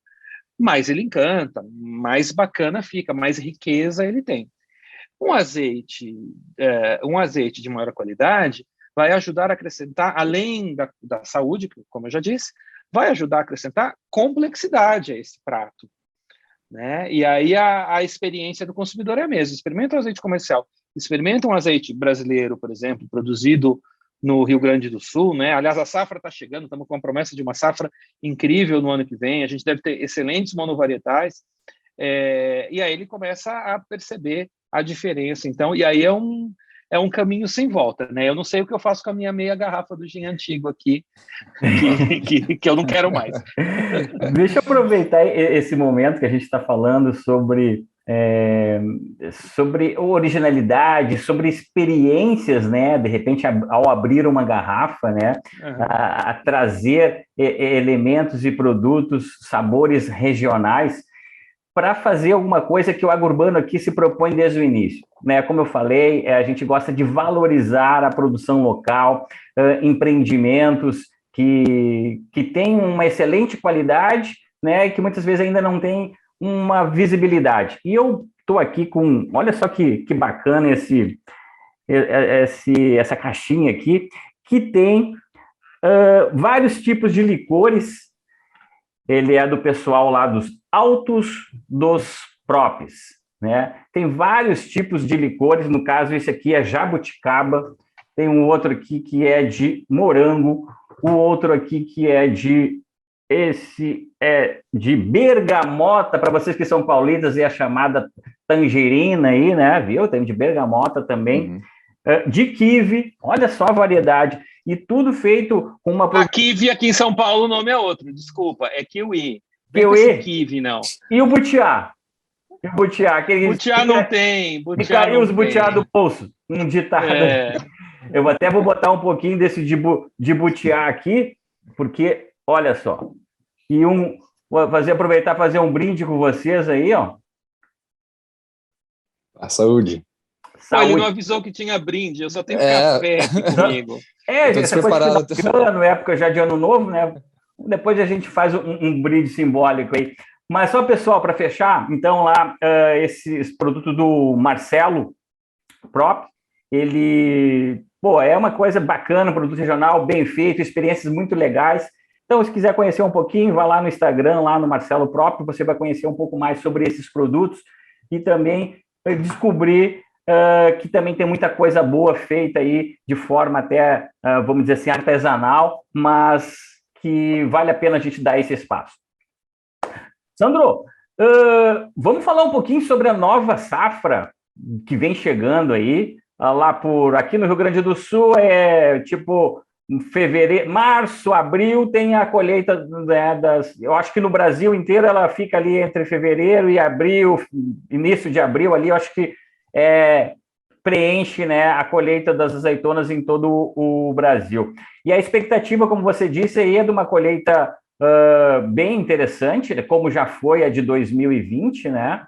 mais ele encanta, mais bacana fica, mais riqueza ele tem. Um azeite de maior qualidade vai ajudar a acrescentar, além da saúde, como eu já disse, vai ajudar a acrescentar complexidade a esse prato, né? E aí a experiência do consumidor é a mesma. Experimenta um azeite comercial, experimenta um azeite brasileiro, por exemplo, produzido no Rio Grande do Sul, né? Aliás, a safra está chegando, estamos com a promessa de uma safra incrível no ano que vem, a gente deve ter excelentes monovarietais, e aí ele começa a perceber a diferença, então, e aí é um caminho sem volta, né? Eu não sei o que eu faço com a minha meia garrafa do gin antigo aqui, que eu não quero mais. Deixa eu aproveitar esse momento que a gente está falando sobre originalidade, sobre experiências, né? De repente, ao abrir uma garrafa, né? A trazer elementos e produtos, sabores regionais, para fazer alguma coisa que o Agrurbano aqui se propõe desde o início, né? Como eu falei, a gente gosta de valorizar a produção local, empreendimentos que têm uma excelente qualidade, né? E que muitas vezes ainda não tem uma visibilidade. E eu estou aqui com, olha só que bacana essa caixinha aqui, que tem vários tipos de licores. Ele é do pessoal lá dos Altos dos Propes, né? Tem vários tipos de licores, no caso esse aqui é jabuticaba, tem um outro aqui que é de morango, o outro aqui que é de bergamota, para vocês que são paulistas, é a chamada tangerina aí, né? Viu? Tem de bergamota também, de kiwi, olha só a variedade. E tudo feito com uma... A kiwi aqui em São Paulo o nome é outro, desculpa, é kiwi. Kiwi não. E o butiá? E o butiá? Butiá não tem. E caiu os butiá do bolso. Um ditado. Eu vou botar um pouquinho desse de butiá aqui, porque, olha só. E vou aproveitar e fazer um brinde com vocês aí, ó. A saúde. Ele não avisou que tinha brinde, eu só tenho café aqui comigo. Essa coisa de bacana, época já de ano novo, né? Depois a gente faz um brinde simbólico aí. Mas só, pessoal, para fechar, então lá, esse produto do Marcelo Prop, ele, é uma coisa bacana, produto regional, bem feito, experiências muito legais. Então, se quiser conhecer um pouquinho, vai lá no Instagram, lá no Marcelo Prop, você vai conhecer um pouco mais sobre esses produtos e também descobrir que também tem muita coisa boa feita aí, de forma até, vamos dizer assim, artesanal, mas que vale a pena a gente dar esse espaço. Sandro, vamos falar um pouquinho sobre a nova safra que vem chegando aí, aqui no Rio Grande do Sul, tipo fevereiro, março, abril, tem a colheita, né, eu acho que no Brasil inteiro ela fica ali entre fevereiro e abril, início de abril ali, eu acho que preenche, né, a colheita das azeitonas em todo o Brasil. E a expectativa, como você disse, aí é de uma colheita bem interessante, como já foi a de 2020, né?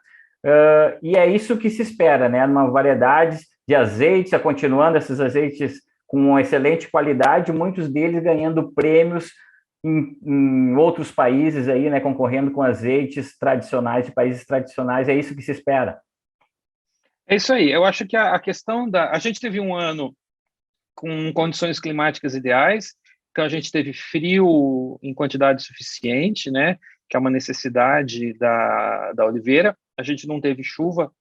e é isso que se espera, né? Uma variedade de azeites, continuando esses azeites com uma excelente qualidade, muitos deles ganhando prêmios em outros países aí, né? Concorrendo com azeites tradicionais de países tradicionais, é isso que se espera. É isso aí. Eu acho que a questão da... A gente teve um ano com condições climáticas ideais, então a gente teve frio em quantidade suficiente, né? Que é uma necessidade da oliveira. A gente não teve chuva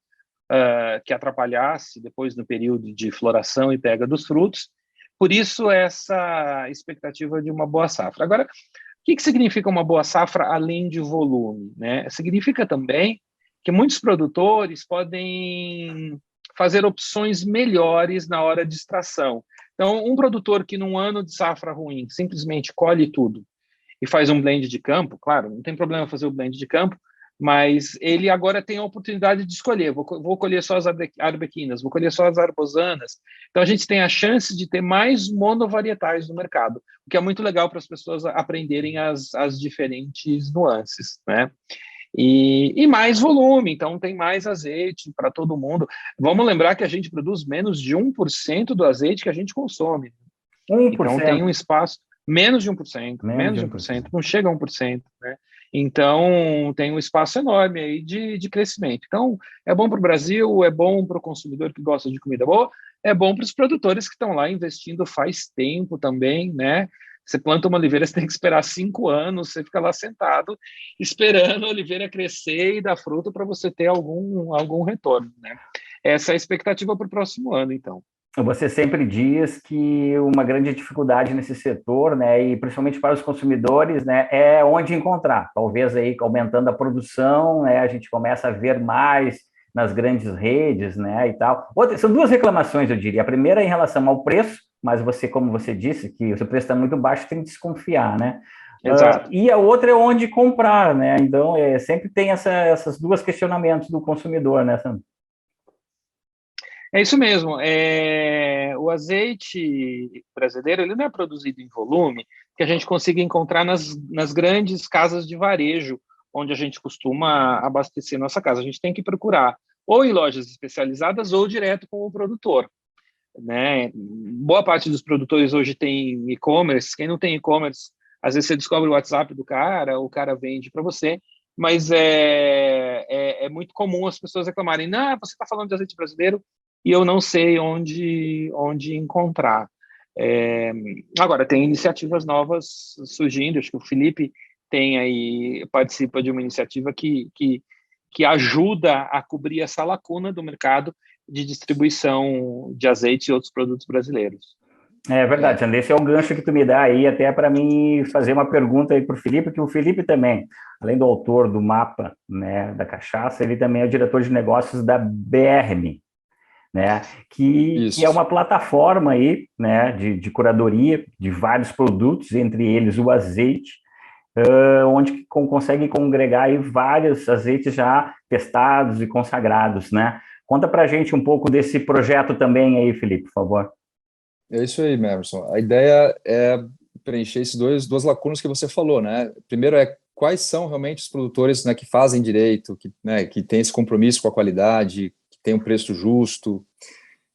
que atrapalhasse depois no período de floração e pega dos frutos. Por isso, essa expectativa de uma boa safra. Agora, o que significa uma boa safra além de volume, né? Significa também que muitos produtores podem fazer opções melhores na hora de extração. Então, um produtor que num ano de safra ruim simplesmente colhe tudo e faz um blend de campo, claro, não tem problema fazer o blend de campo, mas ele agora tem a oportunidade de escolher, vou colher só as arbequinas, vou colher só as arbosanas. Então, a gente tem a chance de ter mais monovarietais no mercado, o que é muito legal para as pessoas aprenderem as diferentes nuances, né? E mais volume, então tem mais azeite para todo mundo. Vamos lembrar que a gente produz menos de 1% do azeite que a gente consome. 1%. Então tem um espaço, menos de 1%, menos de 1%, não chega a 1%, né? Então tem um espaço enorme aí de crescimento. Então é bom para o Brasil, é bom para o consumidor que gosta de comida boa, é bom para os produtores que estão lá investindo faz tempo também, né? Você planta uma oliveira, você tem que esperar 5 anos, você fica lá sentado, esperando a oliveira crescer e dar fruto para você ter algum retorno, né? Essa é a expectativa para o próximo ano, então. Você sempre diz que uma grande dificuldade nesse setor, né, e principalmente para os consumidores, né, é onde encontrar. Talvez aí aumentando a produção, né, a gente começa a ver mais nas grandes redes, né, e tal. São duas reclamações, eu diria. A primeira é em relação ao preço, mas você, como você disse, que o seu preço está muito baixo, tem que desconfiar, né? Exato. E a outra é onde comprar, né? Então, sempre tem essas duas questionamentos do consumidor, né, Sandro? É isso mesmo. O azeite brasileiro ele não é produzido em volume que a gente consiga encontrar nas grandes casas de varejo, onde a gente costuma abastecer nossa casa. A gente tem que procurar ou em lojas especializadas ou direto com o produtor, né? Boa parte dos produtores hoje tem e-commerce. Quem não tem e-commerce, às vezes você descobre o WhatsApp do cara, o cara vende para você, mas é muito comum as pessoas reclamarem: não, você está falando de azeite brasileiro e eu não sei onde encontrar. Agora, tem iniciativas novas surgindo, acho que o Felipe participa de uma iniciativa que ajuda a cobrir essa lacuna do mercado de distribuição de azeite e outros produtos brasileiros. É verdade, André, esse é o gancho que tu me dá aí, até para mim fazer uma pergunta aí para o Felipe, que o Felipe também, além do autor do mapa, né, da cachaça, ele também é o diretor de negócios da BRM, né, que é uma plataforma aí, né, de curadoria de vários produtos, entre eles o azeite, onde consegue congregar aí vários azeites já testados e consagrados, né? Conta para a gente um pouco desse projeto também aí, Felipe, por favor. É isso aí, Emerson. A ideia é preencher esses duas lacunas que você falou, né? Primeiro quais são realmente os produtores, né, que fazem direito, que têm esse compromisso com a qualidade, que tem um preço justo,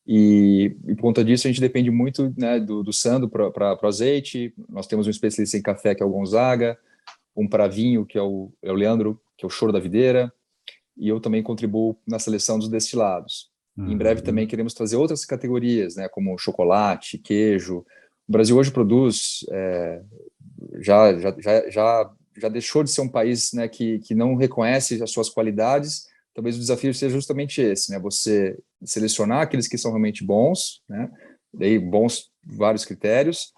e por conta disso a gente depende muito, né, do Sandro para o azeite. Nós temos um especialista em café, que é o Gonzaga, um para vinho, que é o Leandro, que é o Choro da Videira, e eu também contribuo na seleção dos destilados. Em breve também queremos trazer outras categorias, né, como chocolate, queijo. O Brasil hoje produz, já deixou de ser um país, né, que não reconhece as suas qualidades. Talvez o desafio seja justamente esse, né, você selecionar aqueles que são realmente bons, né, daí bons vários critérios,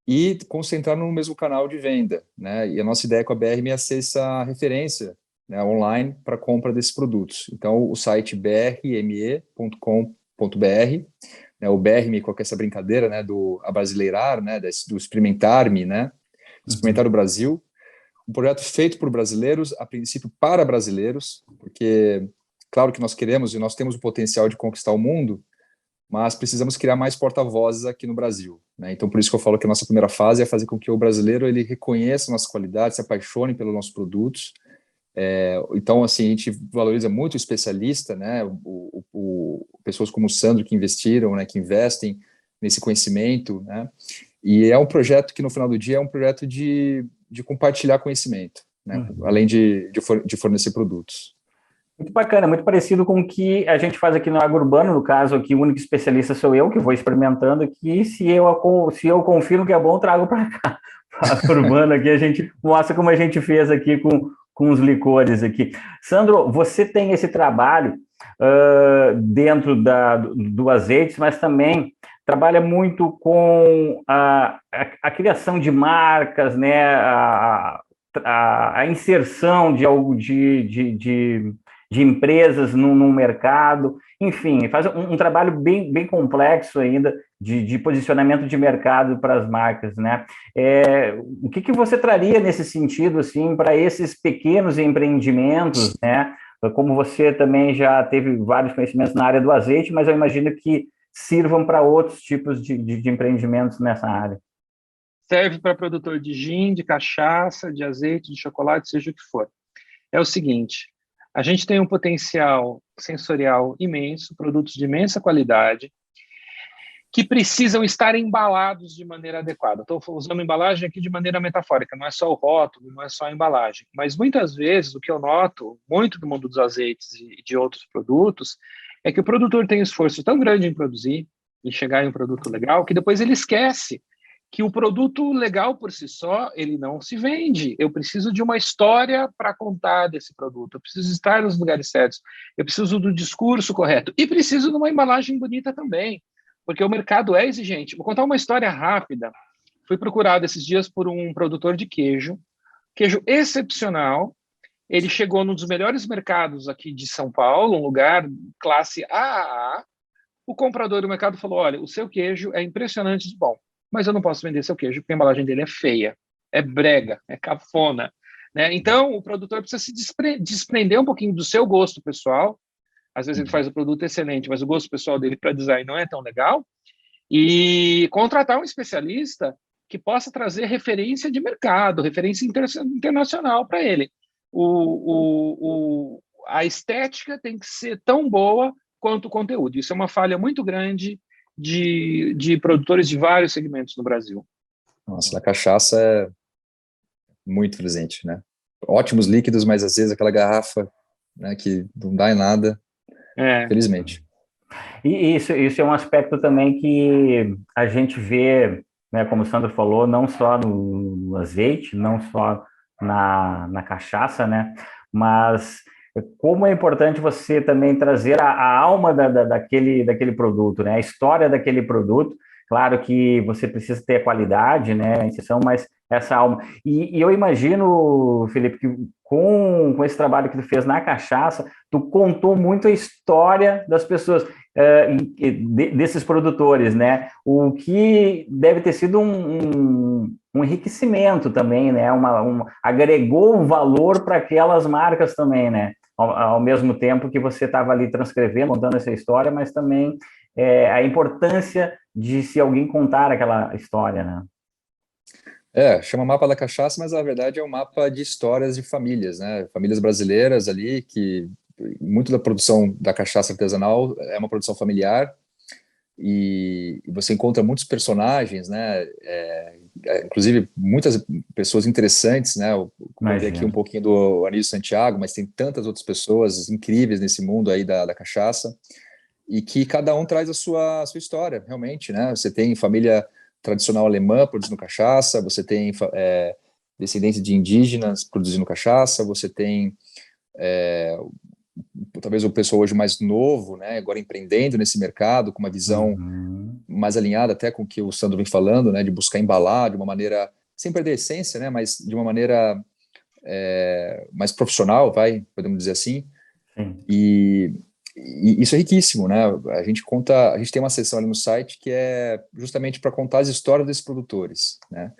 e concentrar no mesmo canal de venda, né, e a nossa ideia com a BRM é ser essa referência, né, online para compra desses produtos. Então, o site brme.com.br, né, o BRM, qual que é essa brincadeira, né, do abrasileirar, né, do experimentar-me, né, experimentar o Brasil, um projeto feito por brasileiros, a princípio para brasileiros, porque, claro que nós queremos e nós temos o potencial de conquistar o mundo, mas precisamos criar mais porta-vozes aqui no Brasil, né? Então, por isso que eu falo que a nossa primeira fase é fazer com que o brasileiro ele reconheça a nossa qualidade, se apaixone pelos nossos produtos, Então, assim, a gente valoriza muito o especialista, né? Pessoas como o Sandro que investiram, né? Que investem nesse conhecimento, né? E é um projeto que, no final do dia, é um projeto de compartilhar conhecimento, né? Além de fornecer produtos. Muito bacana, muito parecido com o que a gente faz aqui no Agro-Urbano. No caso aqui, o único especialista sou eu, que vou experimentando aqui. Se eu confirmo que é bom, trago para cá. Para Agro-Urbano aqui, a gente mostra como a gente fez aqui com os licores aqui. Sandro, você tem esse trabalho dentro do azeite, mas também trabalha muito com a criação de marcas, né? A inserção de empresas no mercado, enfim, faz um trabalho bem complexo ainda de posicionamento de mercado para as marcas, né? O que você traria nesse sentido, assim, para esses pequenos empreendimentos, né? Como você também já teve vários conhecimentos na área do azeite, mas eu imagino que sirvam para outros tipos de empreendimentos nessa área. Serve para produtor de gin, de cachaça, de azeite, de chocolate, seja o que for. É o seguinte, a gente tem um potencial sensorial imenso, produtos de imensa qualidade, que precisam estar embalados de maneira adequada. Estou usando embalagem aqui de maneira metafórica, não é só o rótulo, não é só a embalagem. Mas muitas vezes o que eu noto, muito do mundo dos azeites e de outros produtos, é que o produtor tem um esforço tão grande em produzir, em chegar em um produto legal, que depois ele esquece que o produto legal por si só, ele não se vende. Eu preciso de uma história para contar desse produto, eu preciso estar nos lugares certos, eu preciso do discurso correto e preciso de uma embalagem bonita também, porque o mercado é exigente. Vou contar uma história rápida. Fui procurado esses dias por um produtor de queijo excepcional. Ele chegou num dos melhores mercados aqui de São Paulo, um lugar classe AAA. O comprador do mercado falou, olha, o seu queijo é impressionante de bom, mas eu não posso vender seu queijo porque a embalagem dele é feia, é brega, é cafona, né? Então, o produtor precisa se desprender um pouquinho do seu gosto pessoal. Às vezes ele faz o produto excelente, mas o gosto pessoal dele para design não é tão legal. E contratar um especialista que possa trazer referência de mercado, referência internacional para ele. A estética tem que ser tão boa quanto o conteúdo. Isso é uma falha muito grande de produtores de vários segmentos no Brasil. Nossa, a cachaça é muito presente, né? Ótimos líquidos, mas às vezes aquela garrafa, né, que não dá em nada, felizmente. E isso é um aspecto também que a gente vê, né, como o Sandro falou, não só no azeite, não só na cachaça, né, mas como é importante você também trazer a alma daquele produto, né, a história daquele produto. Claro que você precisa ter a qualidade, né, a inserção, mas essa alma. E eu imagino, Felipe, que com esse trabalho que tu fez na cachaça, tu contou muito a história das pessoas, desses produtores, né? O que deve ter sido um enriquecimento também, né? Agregou valor para aquelas marcas também, né? Ao mesmo tempo que você estava ali transcrevendo, contando essa história, mas também a importância de se alguém contar aquela história, né? Chama Mapa da Cachaça, mas na verdade é um mapa de histórias de famílias, né? Famílias brasileiras ali, que muito da produção da cachaça artesanal é uma produção familiar, e você encontra muitos personagens, né? Inclusive muitas pessoas interessantes, né? Eu comentei aqui um pouquinho do Anísio Santiago, mas tem tantas outras pessoas incríveis nesse mundo aí da cachaça, e que cada um traz a sua história, realmente, né? Você tem família tradicional alemã produzindo cachaça, você tem descendentes de indígenas produzindo cachaça, você tem talvez o pessoal hoje mais novo, né, agora empreendendo nesse mercado, com uma visão mais alinhada até com o que o Sandro vem falando, né, de buscar embalar de uma maneira, sem perder a essência, né, mas de uma maneira mais profissional, podemos dizer assim. Sim. E isso é riquíssimo, né? A gente tem uma seção ali no site que é justamente para contar as histórias desses produtores, né?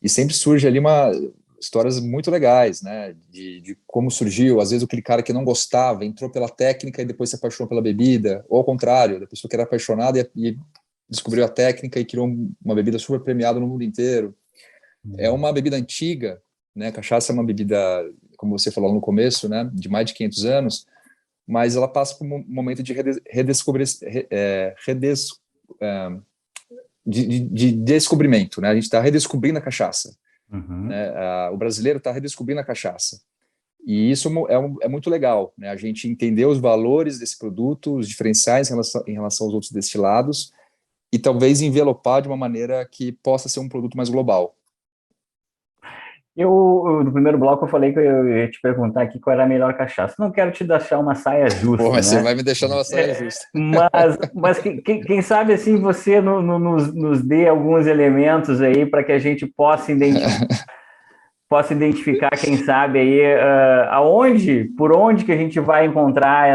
E sempre surge ali histórias muito legais, né? De como surgiu, às vezes aquele cara que não gostava, entrou pela técnica e depois se apaixonou pela bebida, ou ao contrário, da pessoa que era apaixonada e descobriu a técnica e criou uma bebida super premiada no mundo inteiro. É uma bebida antiga, né? Cachaça é uma bebida como você falou no começo, né, de mais de 500 anos, mas ela passa por um momento de de descobrimento, né? A gente está redescobrindo a cachaça. Né? O brasileiro está redescobrindo a cachaça. E isso é muito legal, né? A gente entender os valores desse produto, os diferenciais em relação aos outros destilados, e talvez envelopar de uma maneira que possa ser um produto mais global. No primeiro bloco eu falei que eu ia te perguntar aqui qual era a melhor cachaça. Não quero te deixar uma saia justa, Pô, mas né? você vai me deixar numa saia justa. Mas quem sabe assim você nos dê alguns elementos aí para que a gente possa identificar, quem sabe aí por onde que a gente vai encontrar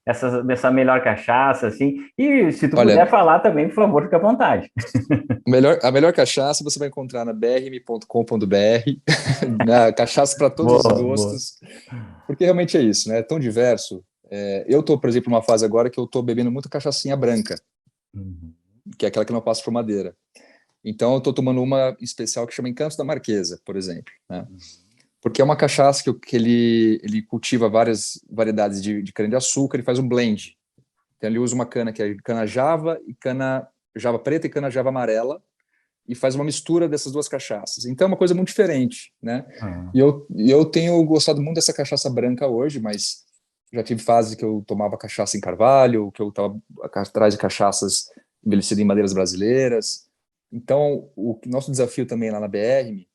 essa melhor cachaça, assim. E se tu puder falar também, por favor, fica à vontade. A melhor cachaça você vai encontrar na brm.com.br, na cachaça para todos os gostos, porque realmente é isso, né? É tão diverso. Eu estou, por exemplo, numa fase agora que eu estou bebendo muita cachaçinha branca, que é aquela que não passa por madeira. Então, eu estou tomando uma especial que chama Encantos da Marquesa, por exemplo, né? Porque é uma cachaça que ele cultiva várias variedades de cana-de-açúcar e faz um blend. Então, ele usa uma cana que é cana java, e cana java preta e cana java amarela, e faz uma mistura dessas duas cachaças. Então, é uma coisa muito diferente, né? E eu tenho gostado muito dessa cachaça branca hoje, mas já tive fase que eu tomava cachaça em carvalho, que eu estava atrás de cachaças envelhecidas em madeiras brasileiras. Então, o nosso desafio também lá na BRM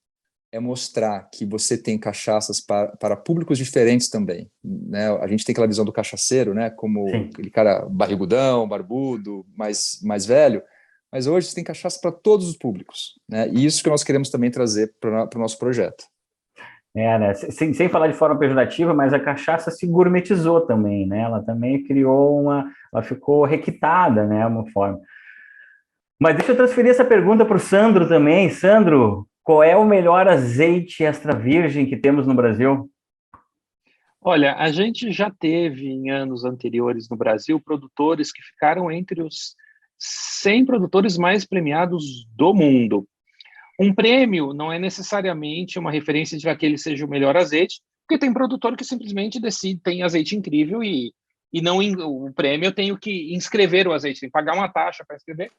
é mostrar que você tem cachaças para públicos diferentes também, né? A gente tem aquela visão do cachaceiro, né? Como aquele cara barrigudão, barbudo, mais velho, mas hoje você tem cachaça para todos os públicos, né? E isso que nós queremos também trazer para o nosso projeto. Né? Sem falar de forma pejorativa, mas a cachaça se gourmetizou também, né? Ela também ela ficou requitada, né? Uma forma. Mas deixa eu transferir essa pergunta para o Sandro também. Sandro, qual é o melhor azeite extra virgem que temos no Brasil? Olha, a gente já teve em anos anteriores no Brasil produtores que ficaram entre os 100 produtores mais premiados do mundo. Um prêmio não é necessariamente uma referência de que aquele seja o melhor azeite, porque tem produtor que simplesmente decide, tem azeite incrível e não o prêmio eu tenho que inscrever o azeite, tem que pagar uma taxa para inscrever.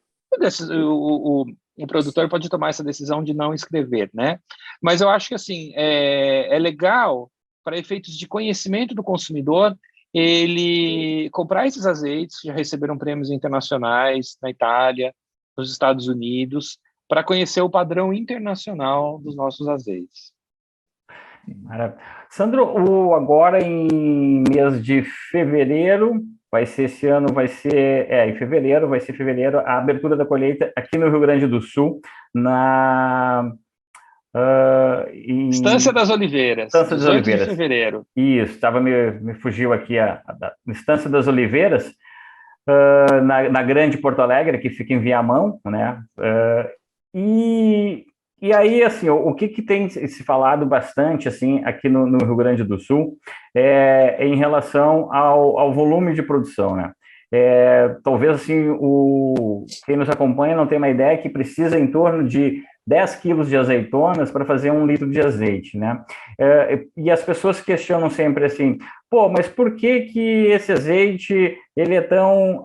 O produtor pode tomar essa decisão de não inscrever, né? Mas eu acho que assim é legal para efeitos de conhecimento do consumidor ele comprar esses azeites que já receberam prêmios internacionais na Itália, nos Estados Unidos, para conhecer o padrão internacional dos nossos azeites. Sandro, agora em mês de fevereiro, esse ano vai ser, em fevereiro, a abertura da colheita aqui no Rio Grande do Sul, Estância das Oliveiras, 18 de fevereiro. Isso, me fugiu aqui a Estância das Oliveiras, na Grande Porto Alegre, que fica em Viamão, né? E aí, assim, o que tem se falado bastante, assim, aqui no Rio Grande do Sul, em relação ao volume de produção, né? Talvez, assim, quem nos acompanha não tenha uma ideia que precisa em torno de 10 quilos de azeitonas para fazer 1 litro de azeite, né? E as pessoas questionam sempre assim, mas por que esse azeite ele é tão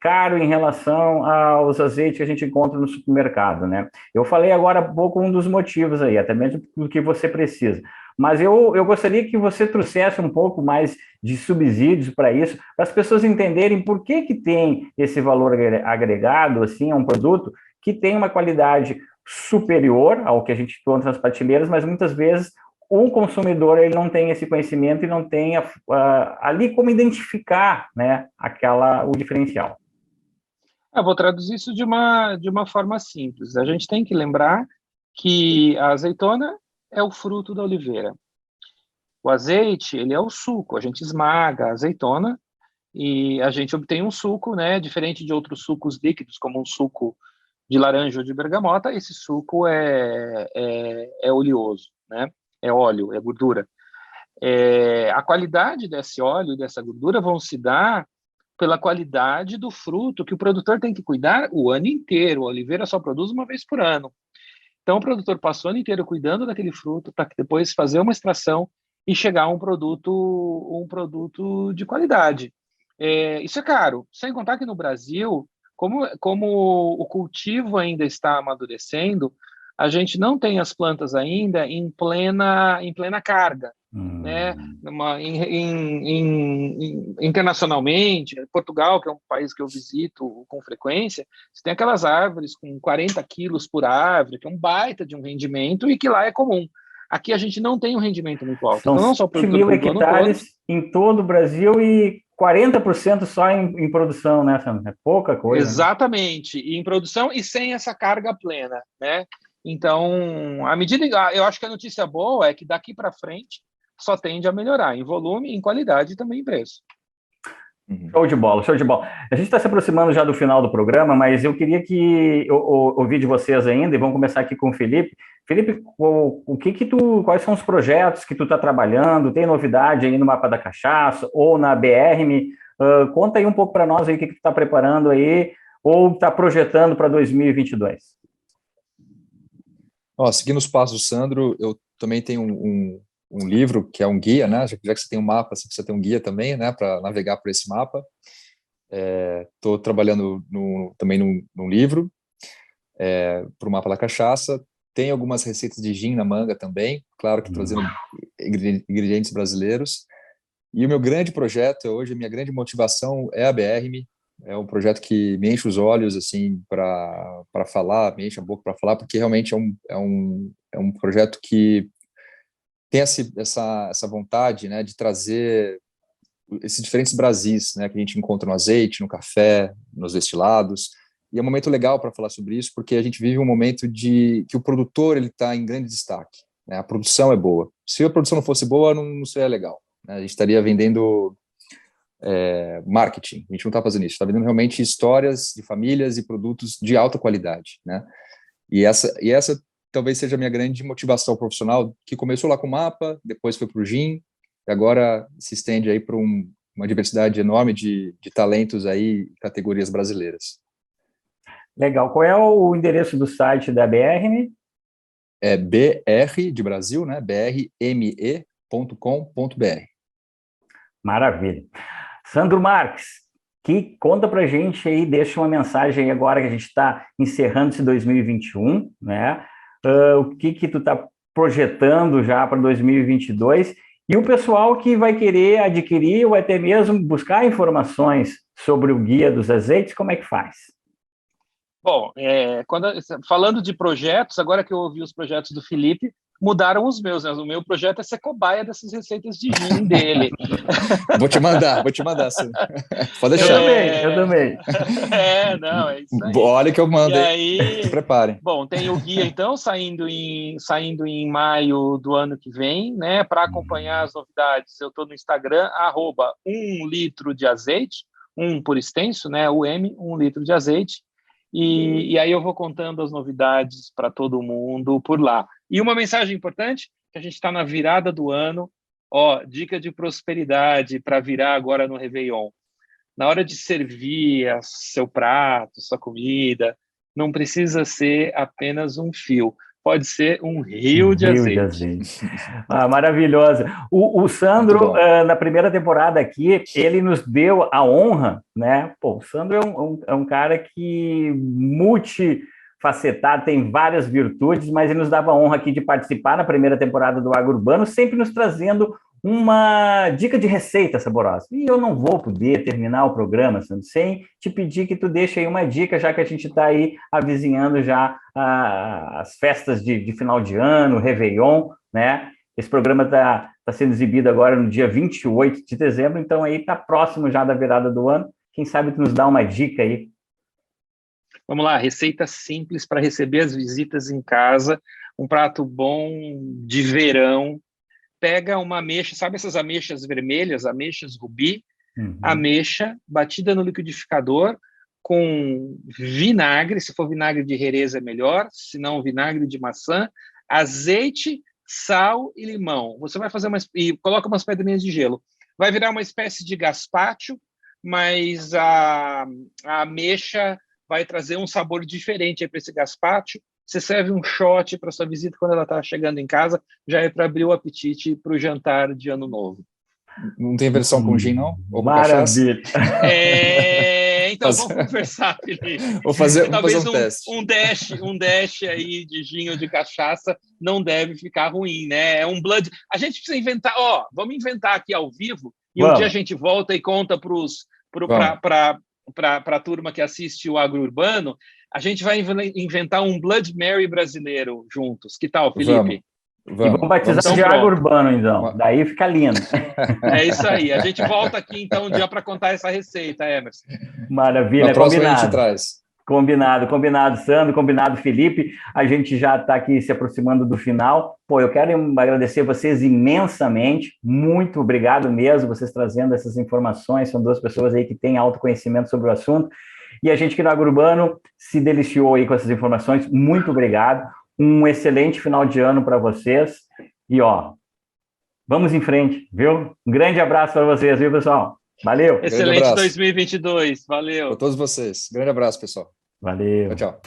caro em relação aos azeites que a gente encontra no supermercado, né? Eu falei agora há pouco um dos motivos aí, até mesmo do que você precisa. Mas eu gostaria que você trouxesse um pouco mais de subsídios para isso, para as pessoas entenderem por que tem esse valor agregado, assim, a um produto que tem uma qualidade superior ao que a gente encontra nas prateleiras, mas muitas vezes o consumidor ele não tem esse conhecimento e não tem ali como identificar, né, o diferencial. Eu vou traduzir isso de uma forma simples. A gente tem que lembrar que a azeitona é o fruto da oliveira. O azeite, ele é o suco. A gente esmaga a azeitona e a gente obtém um suco, né, diferente de outros sucos líquidos, como um suco de laranja ou de bergamota. Esse suco é oleoso, né? É óleo, é gordura. A qualidade desse óleo e dessa gordura vão se dar pela qualidade do fruto que o produtor tem que cuidar o ano inteiro. A oliveira só produz uma vez por ano. Então, o produtor passou o ano inteiro cuidando daquele fruto para depois fazer uma extração e chegar a um produto de qualidade. Isso é caro, sem contar que no Brasil, como o cultivo ainda está amadurecendo, a gente não tem as plantas ainda em plena carga. Né? Internacionalmente, Portugal, que é um país que eu visito com frequência, você tem aquelas árvores com 40 quilos por árvore, que é um baita de um rendimento e que lá é comum. Aqui a gente não tem um rendimento muito alto. São então, não só 7 mil hectares em todo o Brasil e 40% só em produção, né, Sandro? É pouca coisa. Exatamente, em produção e sem essa carga plena, né? Então, eu acho que a notícia boa é que daqui para frente só tende a melhorar em volume, em qualidade e também em preço. Show de bola, show de bola. A gente está se aproximando já do final do programa, mas eu queria ouvir de vocês ainda, e vamos começar aqui com o Felipe. Felipe, quais são os projetos que tu está trabalhando? Tem novidade aí no Mapa da Cachaça ou na BRM? Conta aí um pouco para nós aí o que tu está preparando aí ou está projetando para 2022. Seguindo os passos do Sandro, eu também tenho um livro que é um guia, né? Já que você tem um mapa, você precisa ter um guia também, né? Para navegar por esse mapa. Estou trabalhando também num livro para o Mapa da Cachaça. Tem algumas receitas de gin na manga também, claro que trazendo ingredientes brasileiros. E o meu grande projeto hoje, a minha grande motivação é a BRM. É um projeto que me enche os olhos assim para falar, me enche a boca para falar, porque realmente é um projeto que tem essa vontade, né, de trazer esses diferentes Brasis, né, que a gente encontra no azeite, no café, nos destilados. E é um momento legal para falar sobre isso, porque a gente vive um momento que o produtor ele está em grande destaque, né? A produção é boa. Se a produção não fosse boa, não seria legal, né? A gente estaria vendendo marketing. A gente não está fazendo isso. Está vendendo realmente histórias de famílias e produtos de alta qualidade, né? E essa talvez seja a minha grande motivação profissional, que começou lá com o Mapa, depois foi para o GIN, e agora se estende aí para uma diversidade enorme de talentos aí, categorias brasileiras. Legal. Qual é o endereço do site da BRM? É BR de Brasil, né? brme.com.br. Maravilha. Sandro Marques, conta pra gente aí, deixa uma mensagem aí agora que a gente está encerrando esse 2021, né? O que tu está projetando já para 2022 e o pessoal que vai querer adquirir ou até mesmo buscar informações sobre o Guia dos Azeites, como é que faz? Bom, falando de projetos, agora que eu ouvi os projetos do Felipe, mudaram os meus, né? O meu projeto é ser cobaia dessas receitas de gin dele. Vou te mandar, Pode deixar. Eu também. Não, é isso aí. Olha que eu mando, e aí, se preparem. Bom, tem o guia, então, saindo em maio do ano que vem, né? Para acompanhar as novidades, eu estou no Instagram, @1 litro de azeite, 1 por extenso, né? 1 litro de azeite. E aí eu vou contando as novidades para todo mundo por lá. E uma mensagem importante, que a gente está na virada do ano, dica de prosperidade para virar agora no Réveillon. Na hora de servir seu prato, sua comida, não precisa ser apenas um fio, pode ser um rio de azeite. Maravilhosa. O Sandro, na primeira temporada aqui, ele nos deu a honra, né? O Sandro é um cara que multifacetado, tem várias virtudes, mas ele nos dava a honra aqui de participar na primeira temporada do Agro Urbano, sempre nos trazendo uma dica de receita saborosa. E eu não vou poder terminar o programa, Sandro, sem te pedir que tu deixe aí uma dica, já que a gente está aí avizinhando já as festas de final de ano, Réveillon, né? Esse programa está sendo exibido agora no dia 28 de dezembro, então aí está próximo já da virada do ano. Quem sabe tu nos dá uma dica aí? Vamos lá, receita simples para receber as visitas em casa, um prato bom de verão. Pega uma ameixa, sabe essas ameixas vermelhas, ameixas rubi? Ameixa batida no liquidificador com vinagre, se for vinagre de Jerez é melhor, se não vinagre de maçã, azeite, sal e limão. Você vai fazer e coloca umas pedrinhas de gelo. Vai virar uma espécie de gazpacho, mas a ameixa vai trazer um sabor diferente para esse gazpacho. você serve um shot para sua visita quando ela está chegando em casa, já é para abrir o apetite para o jantar de Ano Novo. Não tem versão com gin, não? Ou com Maravilha! Então vamos conversar, Felipe. Vou fazer Talvez um teste. Um dash aí de gin ou de cachaça não deve ficar ruim, né? É um blood. A gente precisa inventar, vamos inventar aqui ao vivo, e um dia a gente volta e conta para a turma que assiste o Agro Urbano, a gente vai inventar um Blood Mary brasileiro juntos. Que tal, Felipe? Vamos batizar de Agro Urbano, então. Daí fica lindo. É isso aí. A gente volta aqui, então, um dia para contar essa receita, Emerson. Maravilha, combinado. A gente traz. Combinado, Sandro, combinado, Felipe. A gente já está aqui se aproximando do final. Eu quero agradecer vocês imensamente. Muito obrigado mesmo, vocês trazendo essas informações. São 2 pessoas aí que têm autoconhecimento sobre o assunto. E a gente que no Agro Urbano se deliciou aí com essas informações. Muito obrigado. Um excelente final de ano para vocês. E, vamos em frente, viu? Um grande abraço para vocês, viu, pessoal? Valeu. Excelente 2022. Valeu. Para todos vocês. Grande abraço, pessoal. Valeu. Tchau.